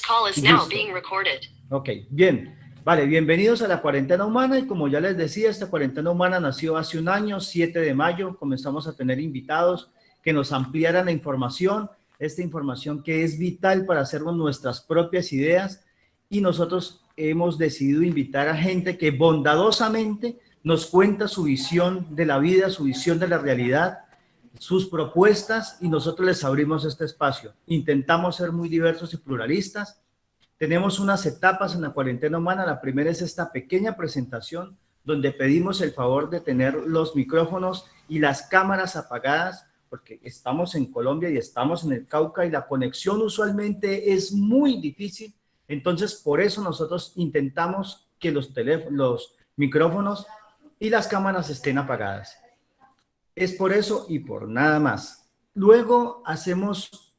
call is now being recorded. Ok, bien. Vale, bienvenidos a la cuarentena humana y como ya les decía, esta cuarentena humana nació hace un año, 7 de mayo, comenzamos a tener invitados que nos ampliaran la información, esta información que es vital para hacernos nuestras propias ideas y nosotros hemos decidido invitar a gente que bondadosamente nos cuenta su visión de la vida, su visión de la realidad, sus propuestas y nosotros les abrimos este espacio. Intentamos ser muy diversos y pluralistas. Tenemos unas etapas en la cuarentena humana. La primera es esta pequeña presentación donde pedimos el favor de tener los micrófonos y las cámaras apagadas porque estamos en Colombia y estamos en el Cauca y la conexión usualmente es muy difícil. Entonces, por eso nosotros intentamos que los micrófonos y las cámaras estén apagadas. Es por eso y por nada más. Luego hacemos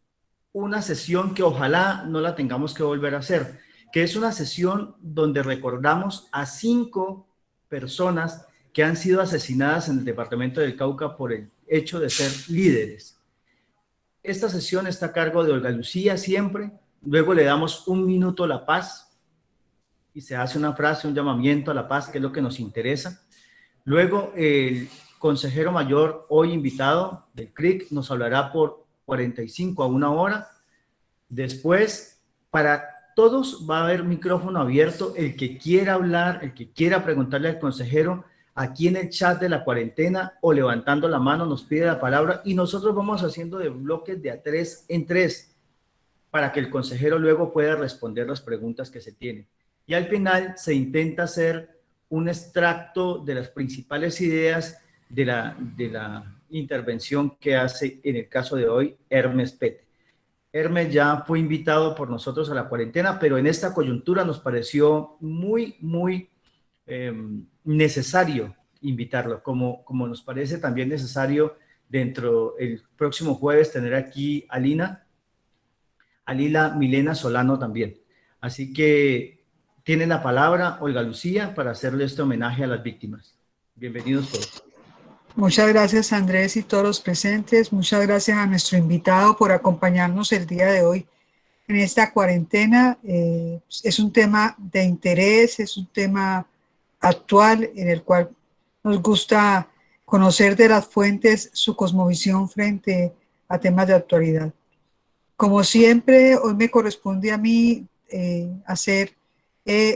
una sesión que ojalá no la tengamos que volver a hacer, que es una sesión donde recordamos a 5 personas que han sido asesinadas en el departamento del Cauca por el hecho de ser líderes. Esta sesión está a cargo de Olga Lucía siempre, luego le damos 1 minuto a la paz y se hace una frase, un llamamiento a la paz, que es lo que nos interesa. Luego el consejero mayor, hoy invitado del CRIC, nos hablará por 45 a 1 hora. Después, para todos va a haber micrófono abierto. El que quiera hablar, el que quiera preguntarle al consejero, aquí en el chat de la cuarentena o levantando la mano nos pide la palabra y nosotros vamos haciendo de bloques de a 3 en 3 para que el consejero luego pueda responder las preguntas que se tienen. Y al final se intenta hacer un extracto de las principales ideas de la intervención que hace, en el caso de hoy, Hermes Pete. Hermes ya fue invitado por nosotros a la cuarentena, pero en esta coyuntura nos pareció muy necesario invitarlo, como nos parece también necesario dentro el próximo jueves tener aquí a Lila Milena Solano también. Así que tiene la palabra Olga Lucía para hacerle este homenaje a las víctimas. Bienvenidos todos. Muchas gracias, Andrés, y todos los presentes. Muchas gracias a nuestro invitado por acompañarnos el día de hoy en esta cuarentena. Es un tema de interés, es un tema actual en el cual nos gusta conocer de las fuentes su cosmovisión frente a temas de actualidad. Como siempre, hoy me corresponde a mí hacer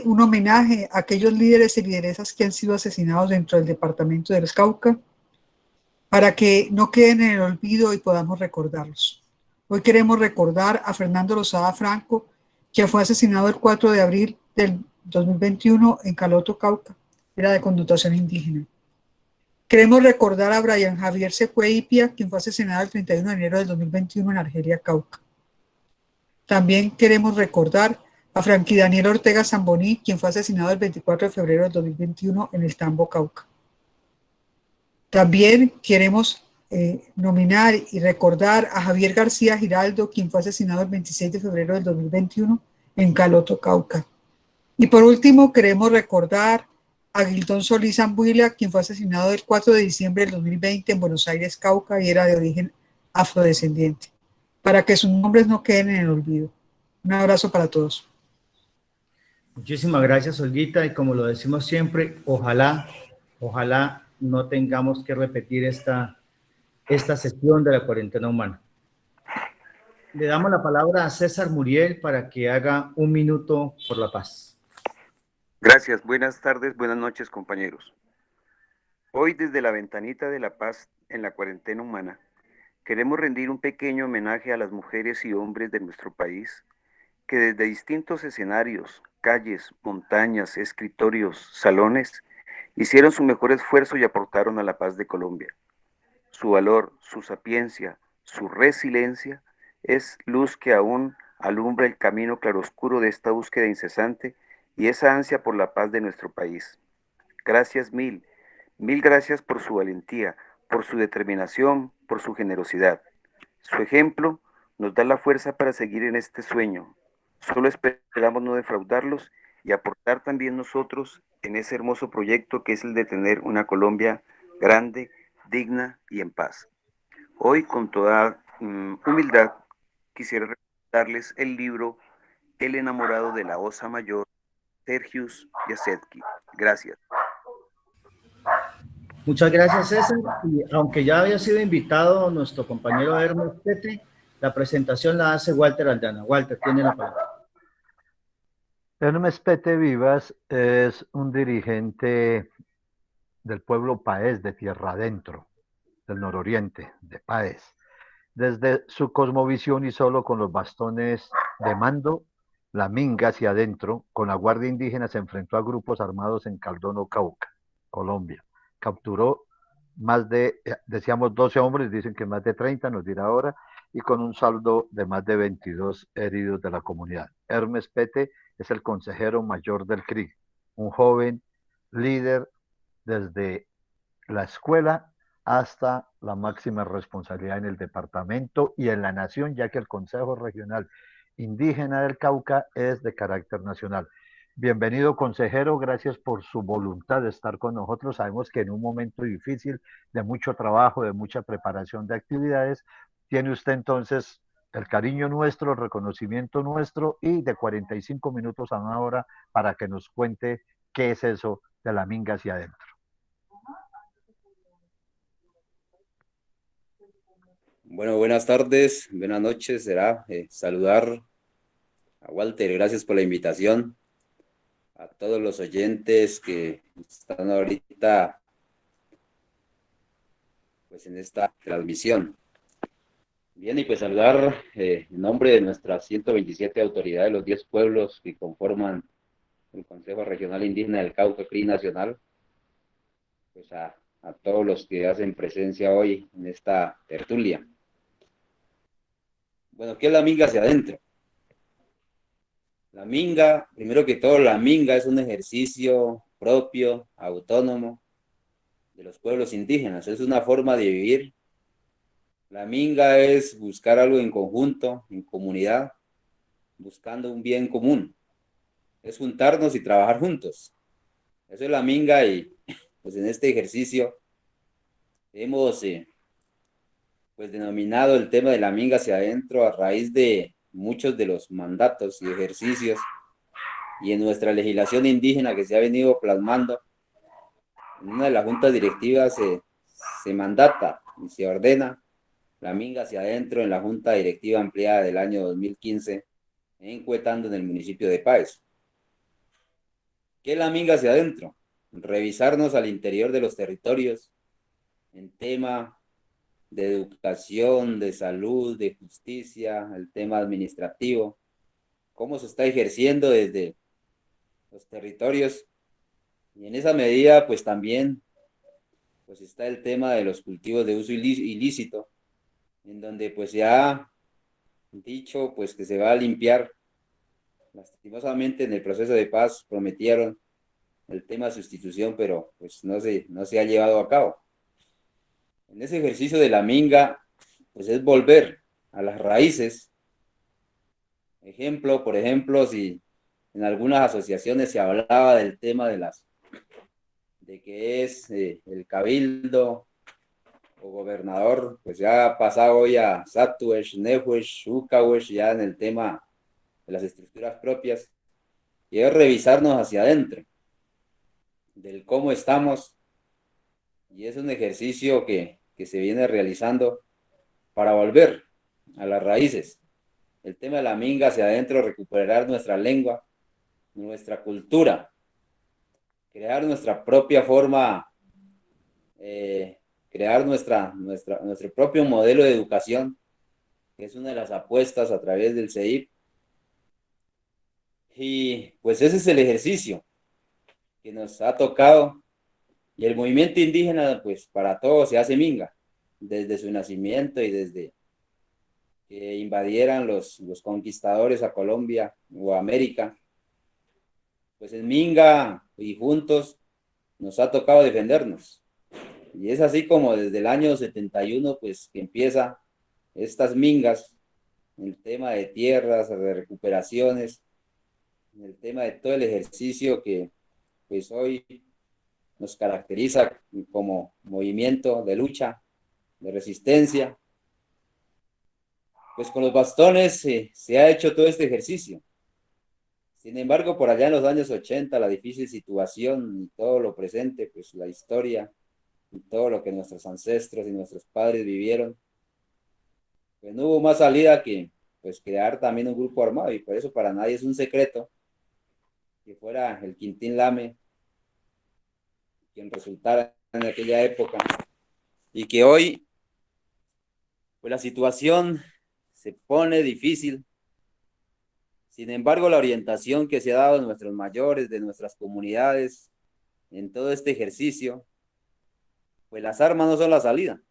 un homenaje a aquellos líderes y lideresas que han sido asesinados dentro del departamento del Cauca, para que no queden en el olvido y podamos recordarlos. Hoy queremos recordar a Fernando Lozada Franco, que fue asesinado el 4 de abril del 2021 en Caloto, Cauca. Era de connotación indígena. Queremos recordar a Brian Javier Secue Ipia, quien fue asesinado el 31 de enero del 2021 en Argelia, Cauca. También queremos recordar a Frankie Daniel Ortega Zamboní, quien fue asesinado el 24 de febrero del 2021 en el Tambo, Cauca. También queremos nominar y recordar a Javier García Giraldo, quien fue asesinado el 26 de febrero del 2021 en Caloto, Cauca. Y por último, queremos recordar a Gildón Solís Ambuila, quien fue asesinado el 4 de diciembre del 2020 en Buenos Aires, Cauca, y era de origen afrodescendiente, para que sus nombres no queden en el olvido. Un abrazo para todos. Muchísimas gracias, Olguita, y como lo decimos siempre, ojalá no tengamos que repetir esta sesión de la cuarentena humana. Le damos la palabra a César Muriel para que haga 1 minuto por la paz. Gracias, buenas tardes, buenas noches, compañeros. Hoy desde la ventanita de la paz en la cuarentena humana, queremos rendir un pequeño homenaje a las mujeres y hombres de nuestro país que desde distintos escenarios, calles, montañas, escritorios, salones, hicieron su mejor esfuerzo y aportaron a la paz de Colombia. Su valor, su sapiencia, su resiliencia es luz que aún alumbra el camino claroscuro de esta búsqueda incesante y esa ansia por la paz de nuestro país. Gracias mil gracias por su valentía, por su determinación, por su generosidad. Su ejemplo nos da la fuerza para seguir en este sueño. Solo esperamos no defraudarlos y aportar también nosotros en ese hermoso proyecto que es el de tener una Colombia grande, digna y en paz. Hoy, con toda humildad, quisiera recomendarles el libro el enamorado de la osa mayor, Sergius Jasetki. Gracias. Muchas gracias, César. Y aunque ya había sido invitado nuestro compañero Hermes Pete, la presentación la hace Walter Aldana. Walter, tiene la palabra. Hermes Pete Vivas es un dirigente del pueblo paez de Tierra Adentro, del nororiente, de Páez. Desde su cosmovisión y solo con los bastones de mando, la minga hacia adentro, con la Guardia Indígena se enfrentó a grupos armados en Caldono, Cauca, Colombia. Capturó más de, decíamos 12 hombres, dicen que más de 30, nos dirá ahora, y con un saldo de más de 22 heridos de la comunidad. Hermes Pete es el consejero mayor del CRIG, un joven líder desde la escuela hasta la máxima responsabilidad en el departamento y en la nación, ya que el Consejo Regional Indígena del Cauca es de carácter nacional. Bienvenido, consejero, gracias por su voluntad de estar con nosotros. Sabemos que en un momento difícil, de mucho trabajo, de mucha preparación de actividades, tiene usted entonces el cariño nuestro, el reconocimiento nuestro y de 45 minutos a una hora para que nos cuente qué es eso de la minga hacia adentro. Bueno, buenas tardes, buenas noches, será saludar a Walter, gracias por la invitación, a todos los oyentes que están ahorita pues en esta transmisión. Bien, y pues saludar en nombre de nuestras 127 autoridades, los 10 pueblos que conforman el Consejo Regional Indígena del Cauca, CRI Nacional, pues a todos los que hacen presencia hoy en esta tertulia. Bueno, ¿qué es la minga hacia adentro? La minga, primero que todo, la minga es un ejercicio propio, autónomo de los pueblos indígenas. Es una forma de vivir. La minga es buscar algo en conjunto, en comunidad, buscando un bien común. Es juntarnos y trabajar juntos. Eso es la minga y pues en este ejercicio hemos pues denominado el tema de la minga hacia adentro a raíz de muchos de los mandatos y ejercicios y en nuestra legislación indígena que se ha venido plasmando. En una de las juntas directivas se mandata y se ordena la minga hacia adentro en la junta directiva ampliada del año 2015 en Cuetando, en el municipio de Páez. ¿Qué es la minga hacia adentro? Revisarnos al interior de los territorios en tema de educación, de salud, de justicia, el tema administrativo, cómo se está ejerciendo desde los territorios. Y en esa medida, pues también pues está el tema de los cultivos de uso ilícito, en donde pues se ha dicho pues que se va a limpiar. Lastimosamente en el proceso de paz prometieron el tema de sustitución, pero pues no se ha llevado a cabo. En ese ejercicio de la minga, pues es volver a las raíces. Por ejemplo, si en algunas asociaciones se hablaba del tema de que es el cabildo o gobernador, pues ya ha pasado hoy a Satuesh, Nehuesh, Ukawesh, ya en el tema de las estructuras propias, y es revisarnos hacia adentro, del cómo estamos, y es un ejercicio que se viene realizando para volver a las raíces. El tema de la minga hacia adentro, recuperar nuestra lengua, nuestra cultura, crear nuestra propia forma, crear nuestro propio modelo de educación, que es una de las apuestas a través del CEIP. Y pues ese es el ejercicio que nos ha tocado. Y el movimiento indígena, pues para todos se hace minga, desde su nacimiento y desde que invadieran los conquistadores a Colombia o a América. Pues en minga y juntos nos ha tocado defendernos. Y es así como desde el año 71, pues que empieza estas mingas, el tema de tierras, de recuperaciones, el tema de todo el ejercicio que pues hoy nos caracteriza como movimiento de lucha, de resistencia. Pues con los bastones se ha hecho todo este ejercicio. Sin embargo, por allá en los años 80, la difícil situación y todo lo presente, pues la historia y todo lo que nuestros ancestros y nuestros padres vivieron, pues no hubo más salida que pues crear también un grupo armado, y por eso para nadie es un secreto que fuera el Quintín Lame quien resultara en aquella época, y que hoy pues la situación se pone difícil. Sin embargo, la orientación que se ha dado a nuestros mayores de nuestras comunidades en todo este ejercicio, pues las armas no son la salida.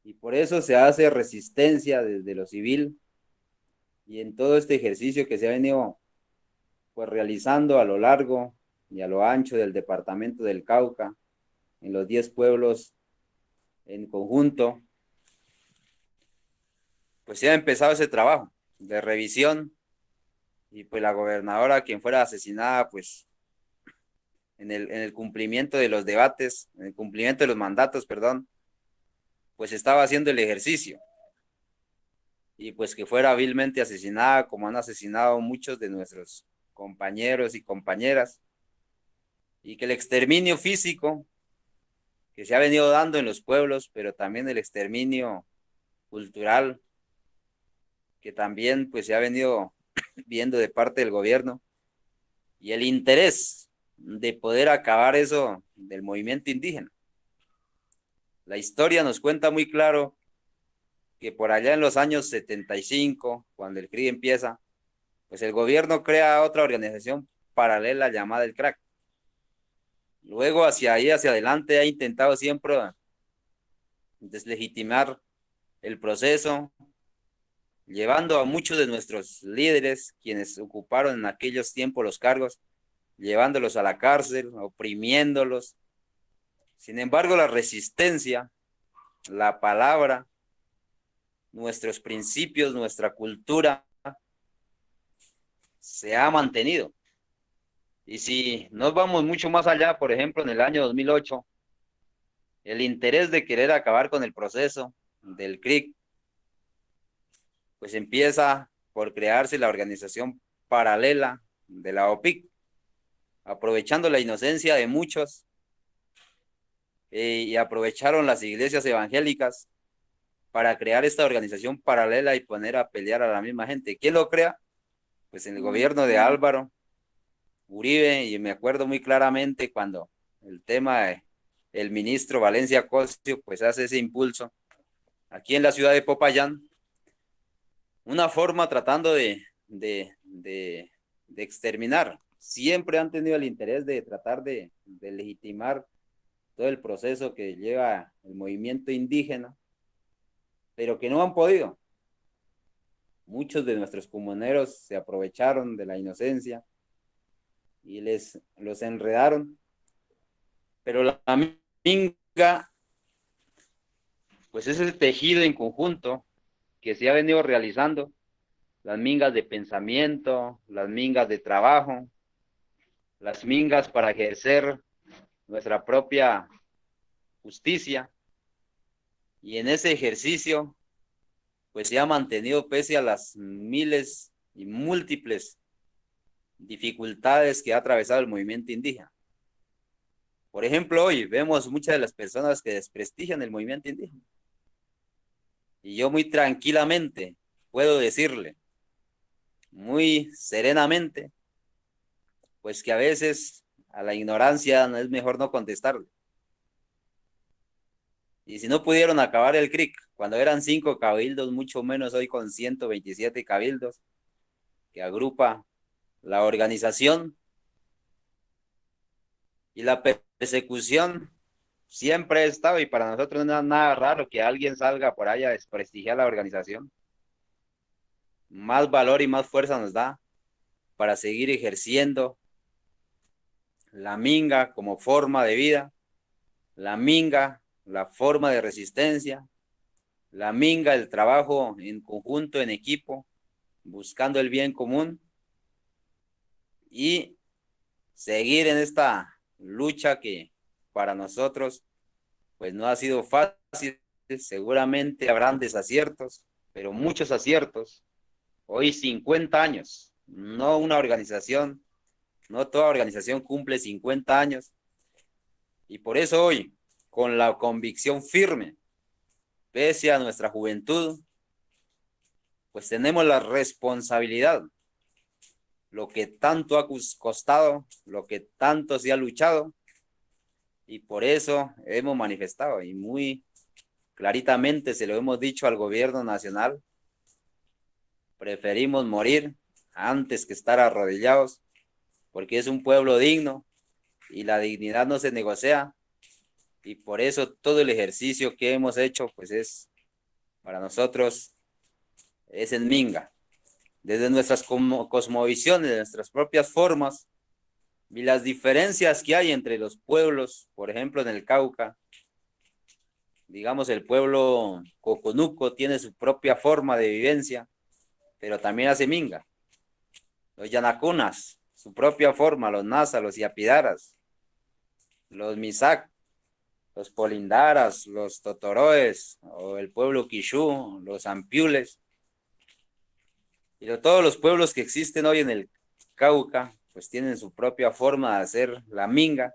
Y por eso se hace resistencia desde lo civil, y en todo este ejercicio que se ha venido pues realizando a lo largo y a lo ancho del departamento del Cauca, en los 10 pueblos en conjunto, pues se ha empezado ese trabajo de revisión. Y pues la gobernadora, quien fuera asesinada, pues en el cumplimiento de los debates, en el cumplimiento de los mandatos, perdón, pues estaba haciendo el ejercicio. Y pues que fuera vilmente asesinada, como han asesinado muchos de nuestros compañeros y compañeras, y que el exterminio físico que se ha venido dando en los pueblos, pero también el exterminio cultural, que también pues se ha venido viendo de parte del gobierno, y el interés de poder acabar eso del movimiento indígena. La historia nos cuenta muy claro que por allá en los años 75, cuando el CRI empieza, pues el gobierno crea otra organización paralela llamada el CRAC. Luego hacia ahí, hacia adelante, ha intentado siempre deslegitimar el proceso, llevando a muchos de nuestros líderes, quienes ocuparon en aquellos tiempos los cargos, llevándolos a la cárcel, oprimiéndolos. Sin embargo, la resistencia, la palabra, nuestros principios, nuestra cultura, se ha mantenido. Y si nos vamos mucho más allá, por ejemplo, en el año 2008, el interés de querer acabar con el proceso del CRIC, pues empieza por crearse la organización paralela de la OPIC, aprovechando la inocencia de muchos, y aprovecharon las iglesias evangélicas para crear esta organización paralela y poner a pelear a la misma gente. ¿Quién lo crea? Pues en el gobierno de Álvaro Uribe, y me acuerdo muy claramente cuando el tema de el ministro Valencia Cosio pues hace ese impulso aquí en la ciudad de Popayán, una forma tratando de exterminar. Siempre han tenido el interés de tratar de legitimar todo el proceso que lleva el movimiento indígena, pero que no han podido. Muchos de nuestros comuneros se aprovecharon de la inocencia y los enredaron, pero la minga pues es el tejido en conjunto que se ha venido realizando, las mingas de pensamiento, las mingas de trabajo, las mingas para ejercer nuestra propia justicia, y en ese ejercicio pues se ha mantenido pese a las miles y múltiples dificultades que ha atravesado el movimiento indígena. Por ejemplo, hoy vemos muchas de las personas que desprestigian el movimiento indígena. Y yo muy tranquilamente puedo decirle, muy serenamente, pues que a veces a la ignorancia es mejor no contestarle. Y si no pudieron acabar el CRIC cuando eran 5 cabildos, mucho menos hoy con 127 cabildos, que agrupa la organización. Y la persecución siempre ha estado, y para nosotros no es nada raro que alguien salga por ahí a desprestigiar la organización. Más valor y más fuerza nos da para seguir ejerciendo la minga como forma de vida, la minga, la forma de resistencia, la minga, el trabajo en conjunto, en equipo, buscando el bien común, y seguir en esta lucha que para nosotros pues no ha sido fácil. Seguramente habrán desaciertos, pero muchos aciertos. Hoy 50 años no una organización, no toda organización cumple 50 años. Y por eso hoy, con la convicción firme, pese a nuestra juventud, pues tenemos la responsabilidad, lo que tanto ha costado, lo que tanto se ha luchado, y por eso hemos manifestado, y muy claritamente se lo hemos dicho al gobierno nacional, preferimos morir antes que estar arrodillados, porque es un pueblo digno, y la dignidad no se negocia, y por eso todo el ejercicio que hemos hecho, pues es, para nosotros, es en minga. Desde nuestras cosmovisiones, de nuestras propias formas, y las diferencias que hay entre los pueblos, por ejemplo, en el Cauca, digamos, el pueblo Coconuco tiene su propia forma de vivencia, pero también hace minga. Los Yanacunas, su propia forma, los Nasa, los Yapidaras, los Misak, los Polindaras, los Totoroes, o el pueblo Quixú, los Ampiules, y todos los pueblos que existen hoy en el Cauca, pues tienen su propia forma de hacer la minga,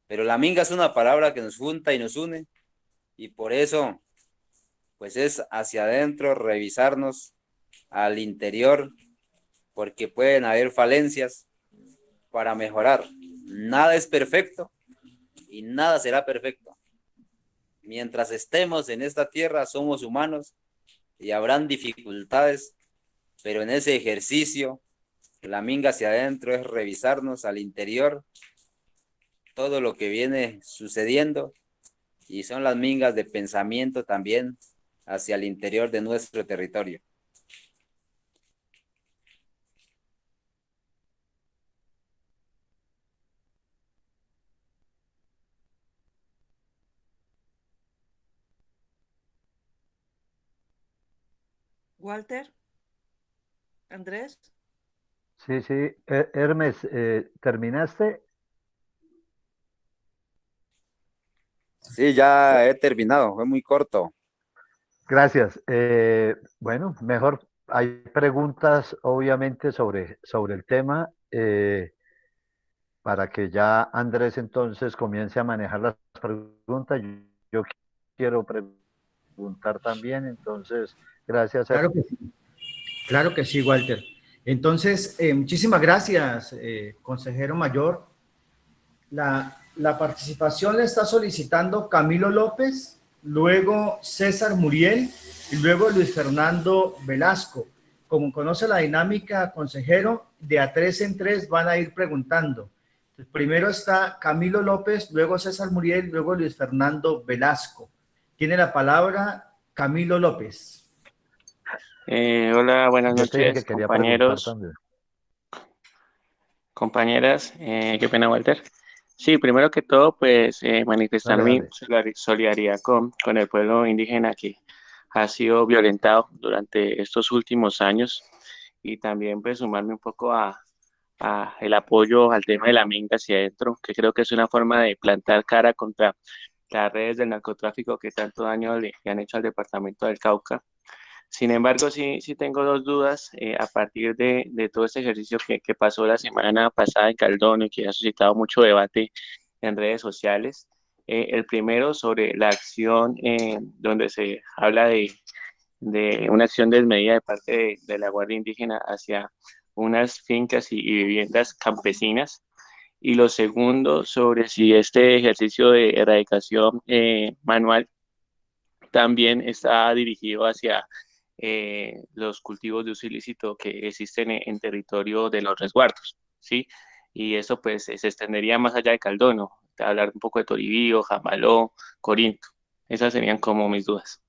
pero la minga es una palabra que nos junta y nos une, y por eso, pues es hacia adentro, revisarnos al interior, porque pueden haber falencias para mejorar. Nada es perfecto y nada será perfecto. Mientras estemos en esta tierra, somos humanos y habrán dificultades, pero en ese ejercicio, la minga hacia adentro es revisarnos al interior todo lo que viene sucediendo, y son las mingas de pensamiento también hacia el interior de nuestro territorio. Walter, Andrés. Sí, sí. Hermes, ¿terminaste? Sí, ya he terminado, fue muy corto. Gracias. Bueno, mejor hay preguntas obviamente sobre el tema, para que ya Andrés entonces comience a manejar las preguntas. Yo quiero preguntar también, entonces gracias. Claro que sí, Walter. Entonces, muchísimas gracias, consejero mayor. La participación le está solicitando Camilo López, luego César Muriel y luego Luis Fernando Velasco. Como conoce la dinámica, consejero, de a 3 en 3 van a ir preguntando. Entonces, primero está Camilo López, luego César Muriel, luego Luis Fernando Velasco. Tiene la palabra Camilo López. Hola, buenas Yo te dije noches, que quería compañeros, preguntar también. compañeras. Qué pena, Walter. Sí, primero que todo, pues manifestar Dale, mi dale. solidaridad con el pueblo indígena que ha sido violentado durante estos últimos años, y también pues sumarme un poco a el apoyo al tema de la minga hacia adentro, que creo que es una forma de plantar cara contra las redes del narcotráfico que tanto daño le han hecho al departamento del Cauca. Sin embargo, sí tengo dos dudas a partir de todo este ejercicio que pasó la semana pasada en Caldón y que ha suscitado mucho debate en redes sociales. El primero sobre la acción donde se habla de una acción desmedida de parte de la Guardia Indígena hacia unas fincas y viviendas campesinas. Y lo segundo sobre si este ejercicio de erradicación manual también está dirigido hacia los cultivos de uso ilícito que existen en territorio de los resguardos, ¿sí? Y eso pues se extendería más allá de Caldono, de hablar un poco de Toribío, Jamaló, Corinto. Esas serían como mis dudas.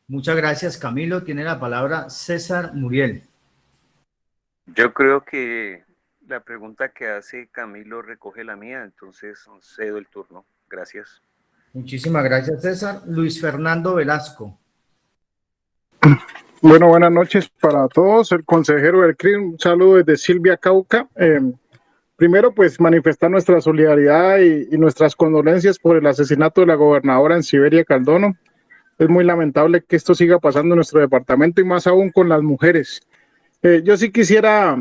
Muchas gracias, Camilo. Tiene la palabra César Muriel. Yo creo que la pregunta que hace Camilo recoge la mía, entonces cedo el turno. Gracias. Muchísimas gracias, César. Luis Fernando Velasco. Bueno, buenas noches para todos. El consejero del CRIM, un saludo desde Silvia, Cauca. Primero, pues manifestar nuestra solidaridad y nuestras condolencias por el asesinato de la gobernadora en Siberia, Caldono. Es muy lamentable que esto siga pasando en nuestro departamento y más aún con las mujeres. Yo sí quisiera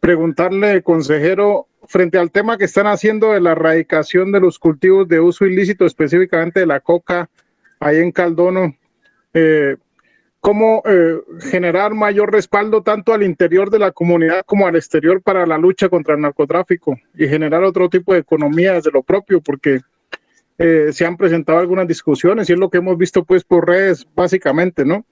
preguntarle, consejero, frente al tema que están haciendo de la erradicación de los cultivos de uso ilícito, específicamente de la coca, ahí en Caldono, cómo generar mayor respaldo tanto al interior de la comunidad como al exterior para la lucha contra el narcotráfico y generar otro tipo de economía desde lo propio, porque se han presentado algunas discusiones y es lo que hemos visto pues por redes básicamente, ¿no?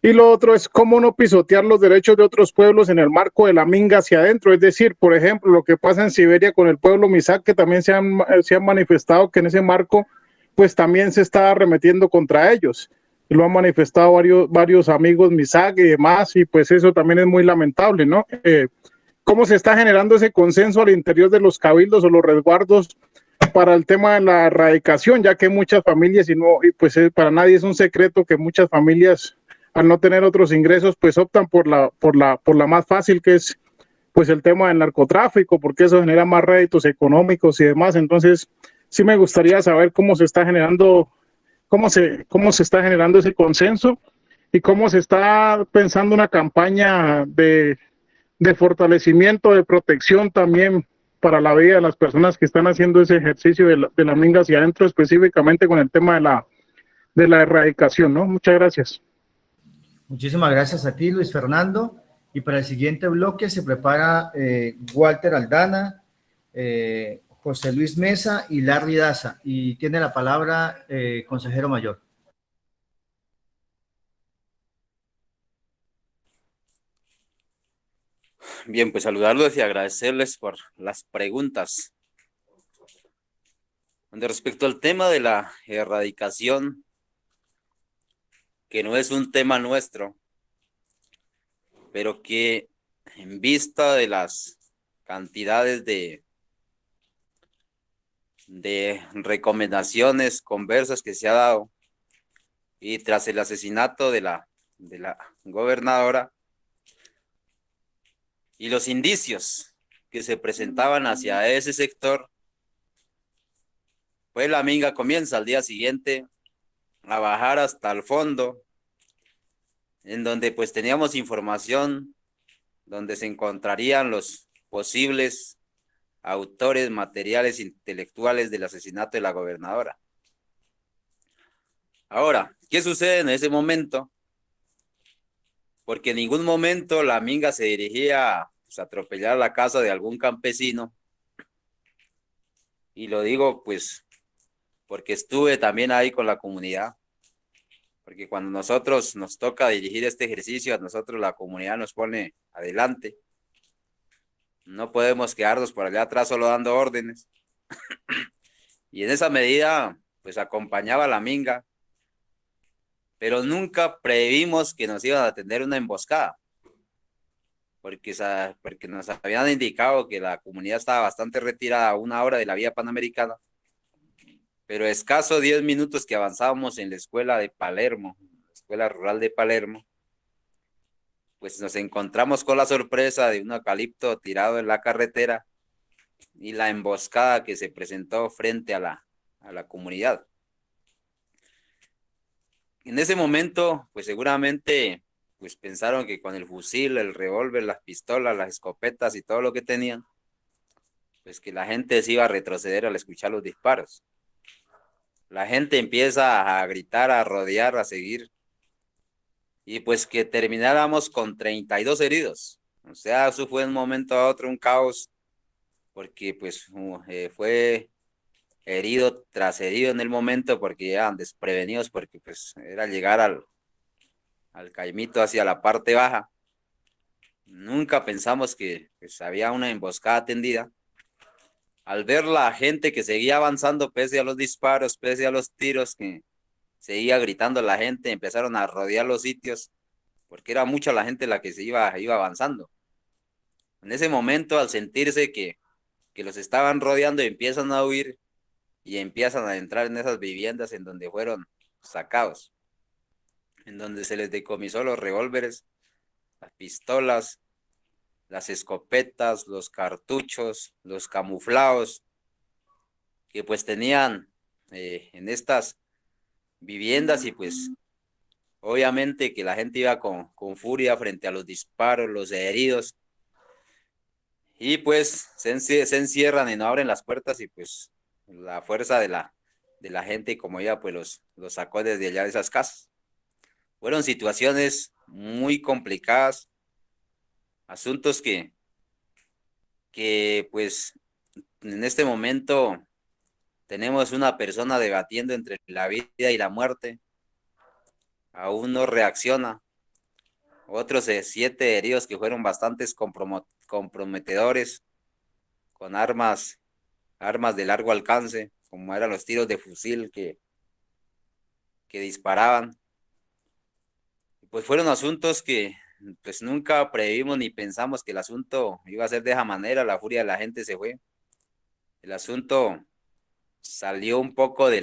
Y lo otro es cómo no pisotear los derechos de otros pueblos en el marco de la minga hacia adentro. Es decir, por ejemplo, lo que pasa en Siberia con el pueblo Misak, que también se han manifestado que en ese marco, pues también se está arremetiendo contra ellos. Y lo han manifestado varios amigos Misak y demás, y pues eso también es muy lamentable, ¿no? ¿Cómo se está generando ese consenso al interior de los cabildos o los resguardos para el tema de la erradicación, ya que muchas familias, y pues para nadie es un secreto que muchas familias al no tener otros ingresos, pues optan por la más fácil, que es pues el tema del narcotráfico, porque eso genera más réditos económicos y demás. Entonces, sí me gustaría saber cómo se está generando, cómo se está generando ese consenso y cómo se está pensando una campaña de fortalecimiento, de protección también para la vida de las personas que están haciendo ese ejercicio de la minga hacia adentro, específicamente con el tema de la erradicación, ¿no? Muchas gracias. Muchísimas gracias a ti, Luis Fernando. Y para el siguiente bloque se prepara Walter Aldana, José Luis Mesa y Larry Daza. Y tiene la palabra consejero mayor. Bien, pues saludarlos y agradecerles por las preguntas. Respecto al tema de la erradicación, que no es un tema nuestro, pero que en vista de las cantidades de recomendaciones, conversas que se ha dado, y tras el asesinato de la gobernadora y los indicios que se presentaban hacia ese sector, pues la minga comienza al día siguiente a bajar hasta el fondo, en donde pues teníamos información donde se encontrarían los posibles autores materiales intelectuales del asesinato de la gobernadora. Ahora, ¿qué sucede en ese momento? Porque en ningún momento la minga se dirigía pues, a atropellar la casa de algún campesino. Y lo digo pues porque estuve también ahí con la comunidad. Porque cuando nosotros nos toca dirigir este ejercicio, a nosotros la comunidad nos pone adelante. No podemos quedarnos por allá atrás solo dando órdenes. Y en esa medida, pues acompañaba a la minga, pero nunca previmos que nos iban a tener una emboscada, porque nos habían indicado que la comunidad estaba bastante retirada a 1 hora de la vía panamericana, pero escaso 10 minutos que avanzábamos en la escuela de Palermo, la escuela rural de Palermo, pues nos encontramos con la sorpresa de un eucalipto tirado en la carretera y la emboscada que se presentó frente a la comunidad. En ese momento, pues seguramente pues pensaron que con el fusil, el revólver, las pistolas, las escopetas y todo lo que tenían, pues que la gente se iba a retroceder al escuchar los disparos. La gente empieza a gritar, a rodear, a seguir, y pues que termináramos con 32 heridos. O sea, eso fue de un momento a otro un caos, porque pues fue herido tras herido en el momento, porque eran desprevenidos, porque pues era llegar al caimito hacia la parte baja. Nunca pensamos que pues, había una emboscada tendida. Al ver la gente que seguía avanzando pese a los disparos, pese a los tiros, que seguía gritando la gente, empezaron a rodear los sitios, porque era mucha la gente la que se iba avanzando. En ese momento, al sentirse que los estaban rodeando, empiezan a huir y empiezan a entrar en esas viviendas en donde fueron sacados, en donde se les decomisó los revólveres, las pistolas, las escopetas, los cartuchos, los camuflados, que pues tenían en estas viviendas, y pues obviamente que la gente iba con furia frente a los disparos, los heridos, y pues se encierran y no abren las puertas, y pues la fuerza de la gente, como ella, pues los sacó desde allá de esas casas. Fueron situaciones muy complicadas, asuntos que pues en este momento tenemos una persona debatiendo entre la vida y la muerte, aún no reacciona. Otros 7 heridos que fueron bastantes comprometedores, con armas de largo alcance, como eran los tiros de fusil que disparaban. Pues fueron asuntos que pues nunca previmos ni pensamos que el asunto iba a ser de esa manera. La furia de la gente se fue. El asunto salió un poco se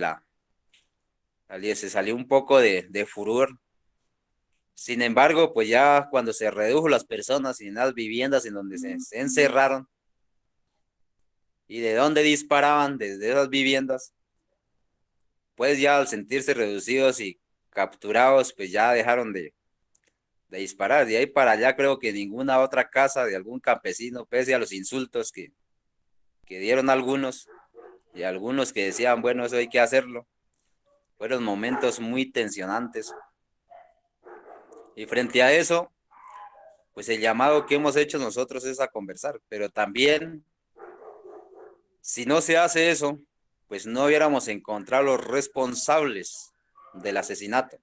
salió un poco de furor. Sin embargo, pues ya cuando se redujo las personas y en las viviendas en donde se encerraron y de donde disparaban desde esas viviendas, pues ya al sentirse reducidos y capturados, pues ya dejaron de disparar. De ahí para allá creo que ninguna otra casa de algún campesino, pese a los insultos que dieron algunos y algunos que decían, bueno, eso hay que hacerlo, fueron momentos muy tensionantes. Y frente a eso, pues el llamado que hemos hecho nosotros es a conversar, pero también, si no se hace eso, pues no hubiéramos encontrado los responsables del asesinato.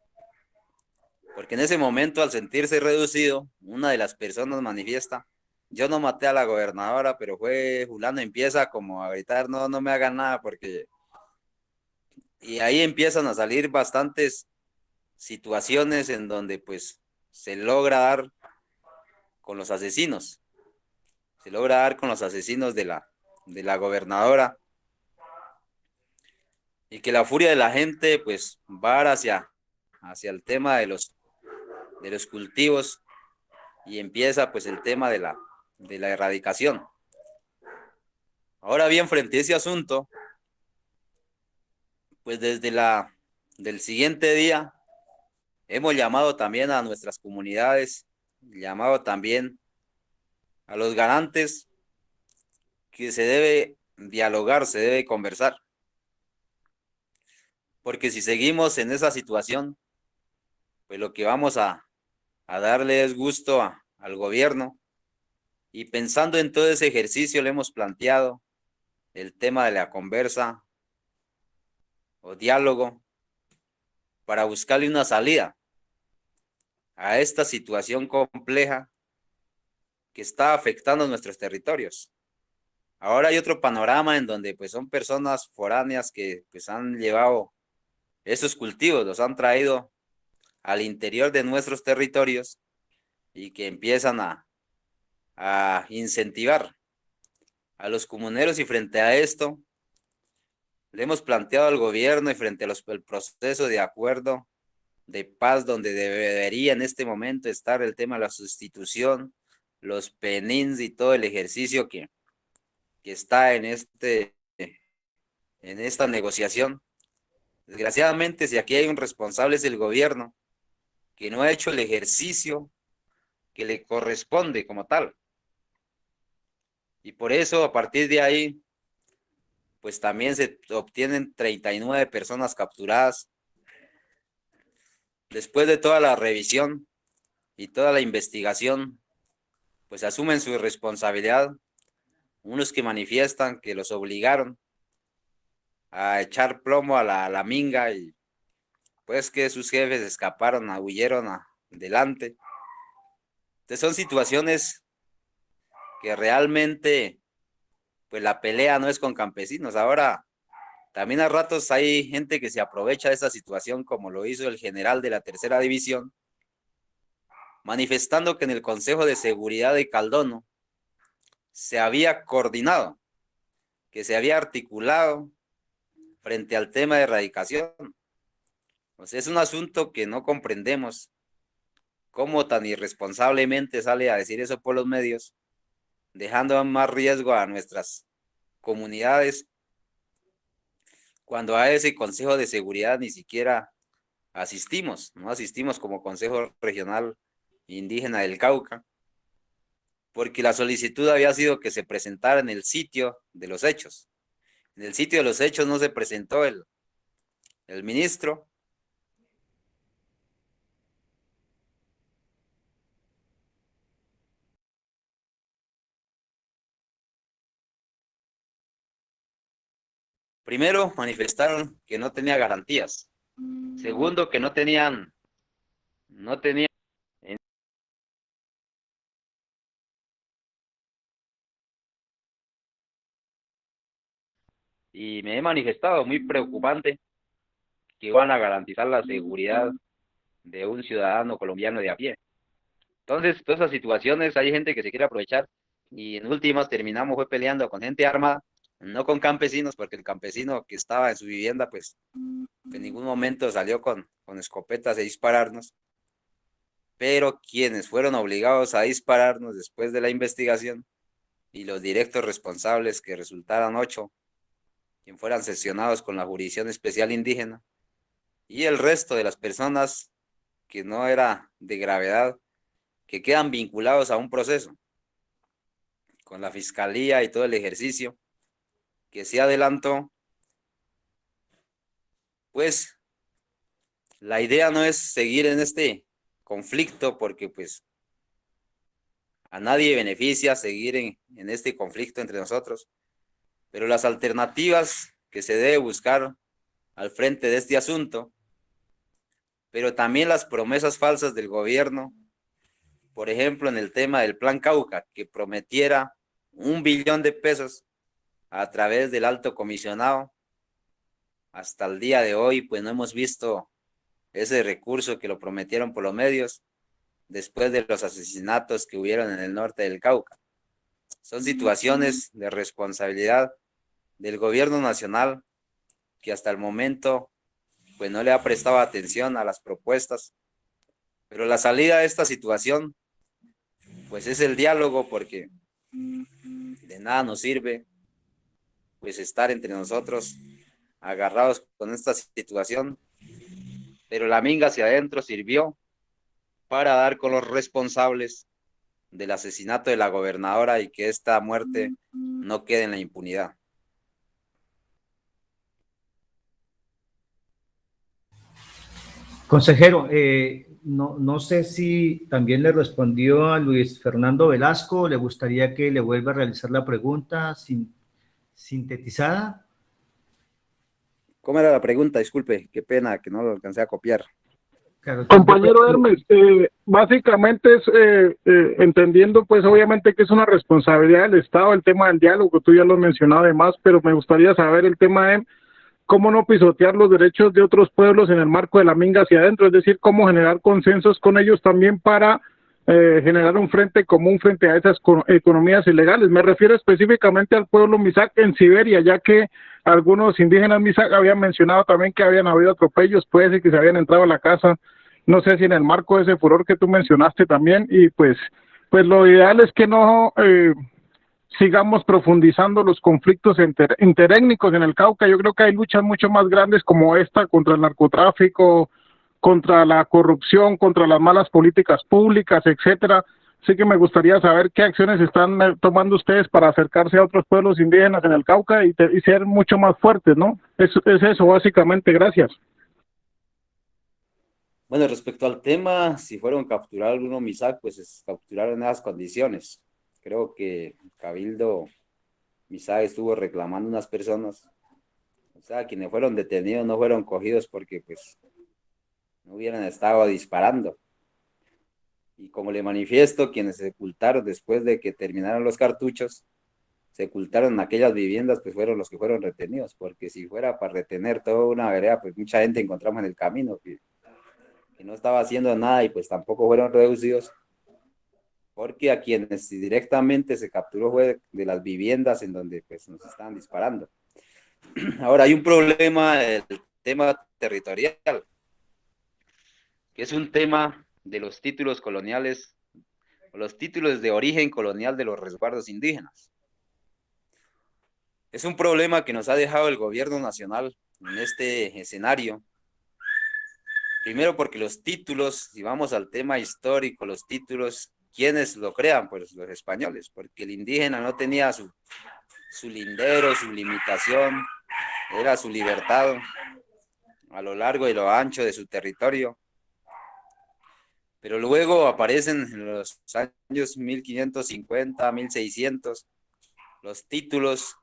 Porque en ese momento, al sentirse reducido, una de las personas manifiesta, yo no maté a la gobernadora, pero fue fulano, empieza como a gritar, no, no me hagan nada, porque... Y ahí empiezan a salir bastantes situaciones en donde pues se logra dar con los asesinos, de la gobernadora, y que la furia de la gente pues va hacia el tema de los cultivos, y empieza pues el tema de la erradicación. Ahora bien, frente a ese asunto, pues desde del siguiente día hemos llamado también a nuestras comunidades, llamado también a los garantes, que se debe dialogar, se debe conversar. Porque si seguimos en esa situación, pues lo que vamos a darle es gusto al gobierno. Y pensando en todo ese ejercicio, le hemos planteado el tema de la conversa o diálogo para buscarle una salida a esta situación compleja que está afectando nuestros territorios. Ahora hay otro panorama en donde pues son personas foráneas que pues han llevado esos cultivos, los han traído al interior de nuestros territorios y que empiezan a incentivar a los comuneros, y frente a esto le hemos planteado al gobierno, y frente al proceso de acuerdo de paz donde debería en este momento estar el tema de la sustitución, los penins y todo el ejercicio que está en esta negociación. Desgraciadamente, si aquí hay un responsable, es el gobierno, que no ha hecho el ejercicio que le corresponde como tal. Y por eso, a partir de ahí, pues también se obtienen 39 personas capturadas. Después de toda la revisión y toda la investigación, pues asumen su responsabilidad. Unos que manifiestan que los obligaron a echar plomo a la minga, y pues que sus jefes escaparon, huyeron adelante. Entonces son situaciones que realmente pues la pelea no es con campesinos. Ahora también a ratos hay gente que se aprovecha de esa situación, como lo hizo el general de la Tercera División, manifestando que en el Consejo de Seguridad de Caldono se había coordinado, que se había articulado frente al tema de erradicación. O sea, es un asunto que no comprendemos cómo tan irresponsablemente sale a decir eso por los medios, dejando más riesgo a nuestras comunidades, cuando a ese Consejo de Seguridad ni siquiera no asistimos como Consejo Regional Indígena del Cauca, porque la solicitud había sido que se presentara en el sitio de los hechos. En el sitio de los hechos no se presentó el ministro. Primero, manifestaron que no tenía garantías. Segundo, que no tenían. Y me he manifestado muy preocupante que van a garantizar la seguridad de un ciudadano colombiano de a pie. Entonces, todas esas situaciones, hay gente que se quiere aprovechar y en últimas terminamos fue peleando con gente armada, no con campesinos, porque el campesino que estaba en su vivienda, pues en ningún momento salió con escopetas a dispararnos, pero quienes fueron obligados a dispararnos después de la investigación y los directos responsables, que resultaran 8, quien fueran sesionados con la Jurisdicción Especial Indígena, y el resto de las personas que no era de gravedad, que quedan vinculados a un proceso con la Fiscalía y todo el ejercicio que se adelantó. Pues la idea no es seguir en este conflicto, porque pues a nadie beneficia seguir en este conflicto entre nosotros, pero las alternativas que se debe buscar al frente de este asunto, pero también las promesas falsas del gobierno, por ejemplo, en el tema del Plan Cauca, que prometiera 1 billón de pesos a través del alto comisionado. Hasta el día de hoy, pues no hemos visto ese recurso que lo prometieron por los medios después de los asesinatos que hubieron en el norte del Cauca. Son situaciones de responsabilidad del gobierno nacional que hasta el momento pues no le ha prestado atención a las propuestas, pero la salida de esta situación pues es el diálogo, porque de nada nos sirve pues estar entre nosotros agarrados con esta situación, pero la minga hacia adentro sirvió para dar con los responsables del asesinato de la gobernadora y que esta muerte no quede en la impunidad. Consejero, no sé si también le respondió a Luis Fernando Velasco. ¿Le gustaría que le vuelva a realizar la pregunta sintetizada? ¿Cómo era la pregunta? Disculpe, qué pena que no lo alcancé a copiar. Claro, Compañero Hermes, básicamente es entendiendo pues obviamente que es una responsabilidad del Estado el tema del diálogo, tú ya lo has mencionado además, pero me gustaría saber el tema de cómo no pisotear los derechos de otros pueblos en el marco de la minga hacia adentro, es decir, cómo generar consensos con ellos también para generar un frente común frente a esas economías ilegales. Me refiero específicamente al pueblo Misak en Siberia, ya que algunos indígenas Misak habían mencionado también que habían habido atropellos, puede ser que se habían entrado a la casa, no sé si en el marco de ese furor que tú mencionaste también, y pues lo ideal es que no sigamos profundizando los conflictos interétnicos en el Cauca. Yo creo que hay luchas mucho más grandes como esta contra el narcotráfico, contra la corrupción, contra las malas políticas públicas, etcétera. Así que me gustaría saber qué acciones están tomando ustedes para acercarse a otros pueblos indígenas en el Cauca y ser mucho más fuertes, ¿no? Es eso básicamente. Gracias. Bueno, respecto al tema, si fueron capturados algunos Misak, pues se capturaron en esas condiciones. Creo que Cabildo Misak estuvo reclamando unas personas, o sea, quienes fueron detenidos no fueron cogidos porque pues no hubieran estado disparando. Y como le manifiesto, quienes se ocultaron después de que terminaron los cartuchos, se ocultaron en aquellas viviendas, pues fueron los que fueron retenidos, porque si fuera para retener toda una vereda, pues mucha gente encontramos en el camino que no estaba haciendo nada y pues tampoco fueron reducidos, porque a quienes directamente se capturó fue de las viviendas en donde pues nos estaban disparando. Ahora hay un problema, el tema territorial, que es un tema de los títulos coloniales, o los títulos de origen colonial de los resguardos indígenas. Es un problema que nos ha dejado el gobierno nacional en este escenario, Primero porque los títulos, si vamos al tema histórico, los títulos, ¿quiénes lo crean? Pues los españoles, porque el indígena no tenía su lindero, su limitación, era su libertad a lo largo y lo ancho de su territorio. Pero luego aparecen en los años 1550, 1600, los títulos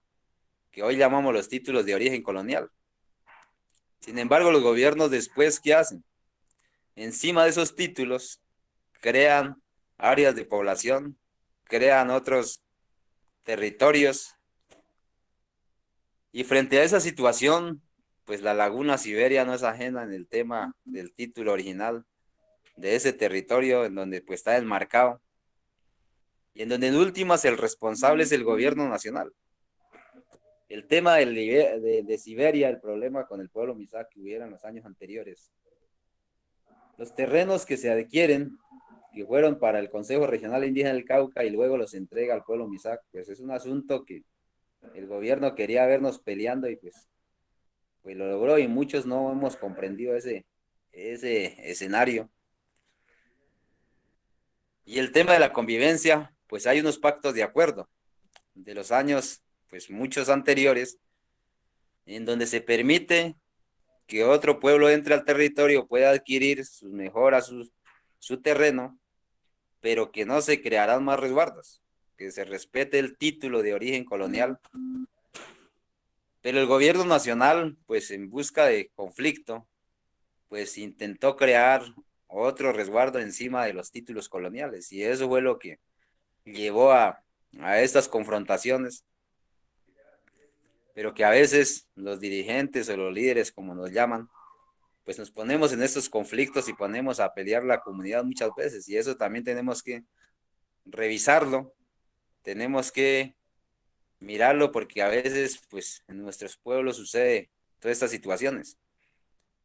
que hoy llamamos los títulos de origen colonial. Sin embargo, los gobiernos después, ¿qué hacen? Encima de esos títulos, crean áreas de población, crean otros territorios. Y frente a esa situación, pues la Laguna Siberia no es ajena en el tema del título original de ese territorio en donde pues está enmarcado. Y en donde en últimas el responsable es el gobierno nacional. El tema de Siberia, el problema con el pueblo Misak que hubiera en los años anteriores. Los terrenos que se adquieren, que fueron para el Consejo Regional Indígena del Cauca y luego los entrega al pueblo Misak, pues es un asunto que el gobierno quería vernos peleando y pues lo logró y muchos no hemos comprendido ese escenario. Y el tema de la convivencia, pues hay unos pactos de acuerdo de los años, pues muchos anteriores, en donde se permite que otro pueblo entre al territorio, pueda adquirir sus mejoras, su terreno, pero que no se crearán más resguardos, que se respete el título de origen colonial. Pero el gobierno nacional, pues en busca de conflicto, pues intentó crear otro resguardo encima de los títulos coloniales, y eso fue lo que llevó a estas confrontaciones, pero que a veces los dirigentes o los líderes, como nos llaman, pues nos ponemos en estos conflictos y ponemos a pelear la comunidad muchas veces, y eso también tenemos que revisarlo, tenemos que mirarlo, porque a veces pues en nuestros pueblos sucede todas estas situaciones.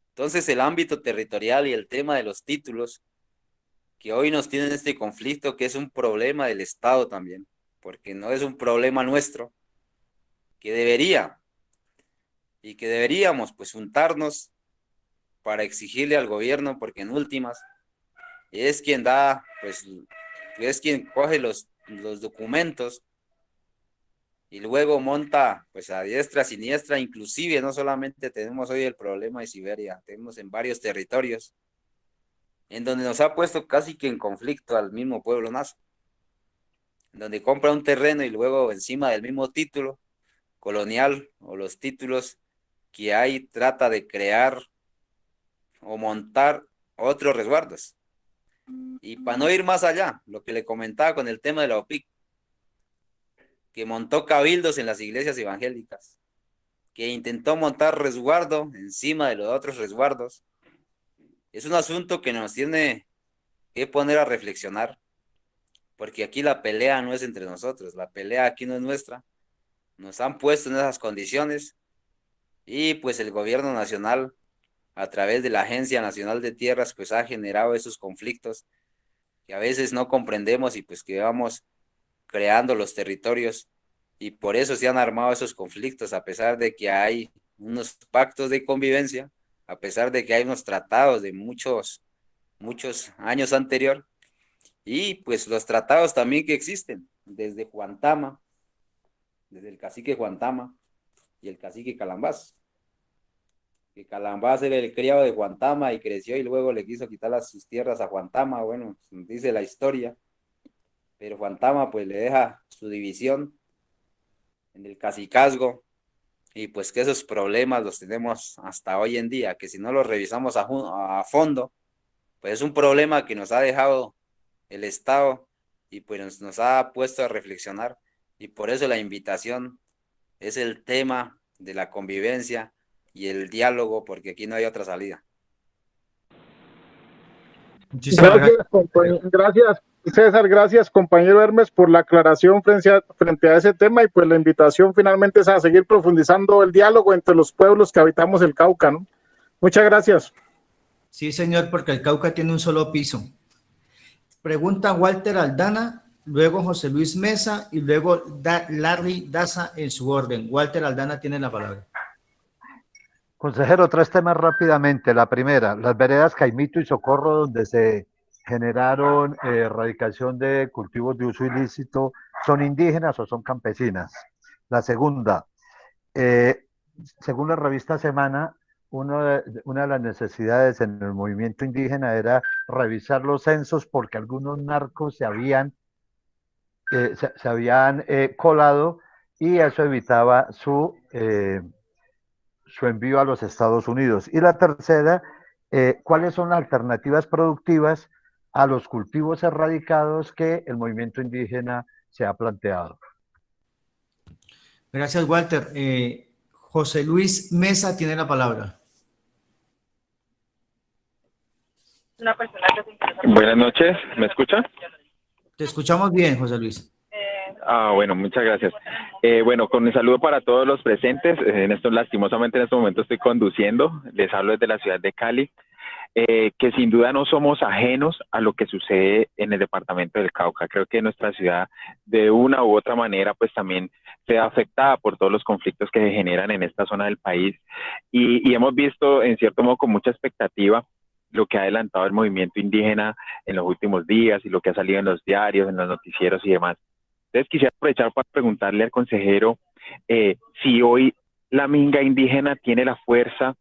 Entonces el ámbito territorial y el tema de los títulos que hoy nos tienen este conflicto, que es un problema del Estado también, porque no es un problema nuestro, que deberíamos pues juntarnos para exigirle al gobierno, porque en últimas es quien da, pues es quien coge los documentos y luego monta pues a diestra, a siniestra. Inclusive no solamente tenemos hoy el problema de Siberia, tenemos en varios territorios en donde nos ha puesto casi que en conflicto al mismo pueblo nazo, en donde compra un terreno y luego encima del mismo título colonial o los títulos que hay trata de crear o montar otros resguardos. Y para no ir más allá, lo que le comentaba con el tema de la OPIC, que montó cabildos en las iglesias evangélicas, que intentó montar resguardo encima de los otros resguardos, es un asunto que nos tiene que poner a reflexionar, porque aquí la pelea no es entre nosotros, la pelea aquí no es nuestra, nos han puesto en esas condiciones y pues el gobierno nacional a través de la Agencia Nacional de Tierras pues ha generado esos conflictos que a veces no comprendemos y pues que vamos creando los territorios, y por eso se han armado esos conflictos, a pesar de que hay unos pactos de convivencia, a pesar de que hay unos tratados de muchos años anterior, y pues los tratados también que existen desde Juantama, desde el cacique Juantama y el cacique Calambás, que Calambás era el criado de Juantama y creció y luego le quiso quitar sus tierras a Juantama. Bueno, dice la historia, pero Juantama pues le deja su división en el cacicazgo, y pues que esos problemas los tenemos hasta hoy en día, que si no los revisamos a fondo, pues es un problema que nos ha dejado el Estado y pues nos ha puesto a reflexionar, y por eso la invitación es el tema de la convivencia y el diálogo, porque aquí no hay otra salida. Gracias, César, gracias, compañero Hermes, por la aclaración frente a ese tema, y pues la invitación finalmente es a seguir profundizando el diálogo entre los pueblos que habitamos el Cauca, ¿no? Muchas gracias. Sí, señor, porque el Cauca tiene un solo piso. Pregunta Walter Aldana, luego José Luis Mesa y luego Larry Daza en su orden. Walter Aldana tiene la palabra. Consejero, tres temas rápidamente. La primera, las veredas Caimito y Socorro, donde se generaron erradicación de cultivos de uso ilícito, ¿son indígenas o son campesinas? La segunda, eh, según la revista Semana, una de las necesidades en el movimiento indígena era revisar los censos porque algunos narcos se habían colado y eso evitaba su envío a los Estados Unidos. Y la tercera, ¿cuáles son las alternativas productivas a los cultivos erradicados que el movimiento indígena se ha planteado? Gracias, Walter. José Luis Mesa tiene la palabra. Buenas noches, ¿me escucha? Te escuchamos bien, José Luis. Bueno, muchas gracias. Bueno, con un saludo para todos los presentes. Lastimosamente en este momento estoy conduciendo. Les hablo desde la ciudad de Cali. Que sin duda no somos ajenos a lo que sucede en el departamento del Cauca. Creo que nuestra ciudad de una u otra manera pues también se ve afectada por todos los conflictos que se generan en esta zona del país y hemos visto en cierto modo con mucha expectativa lo que ha adelantado el movimiento indígena en los últimos días y lo que ha salido en los diarios, en los noticieros y demás. Entonces quisiera aprovechar para preguntarle al consejero si hoy la minga indígena tiene la fuerza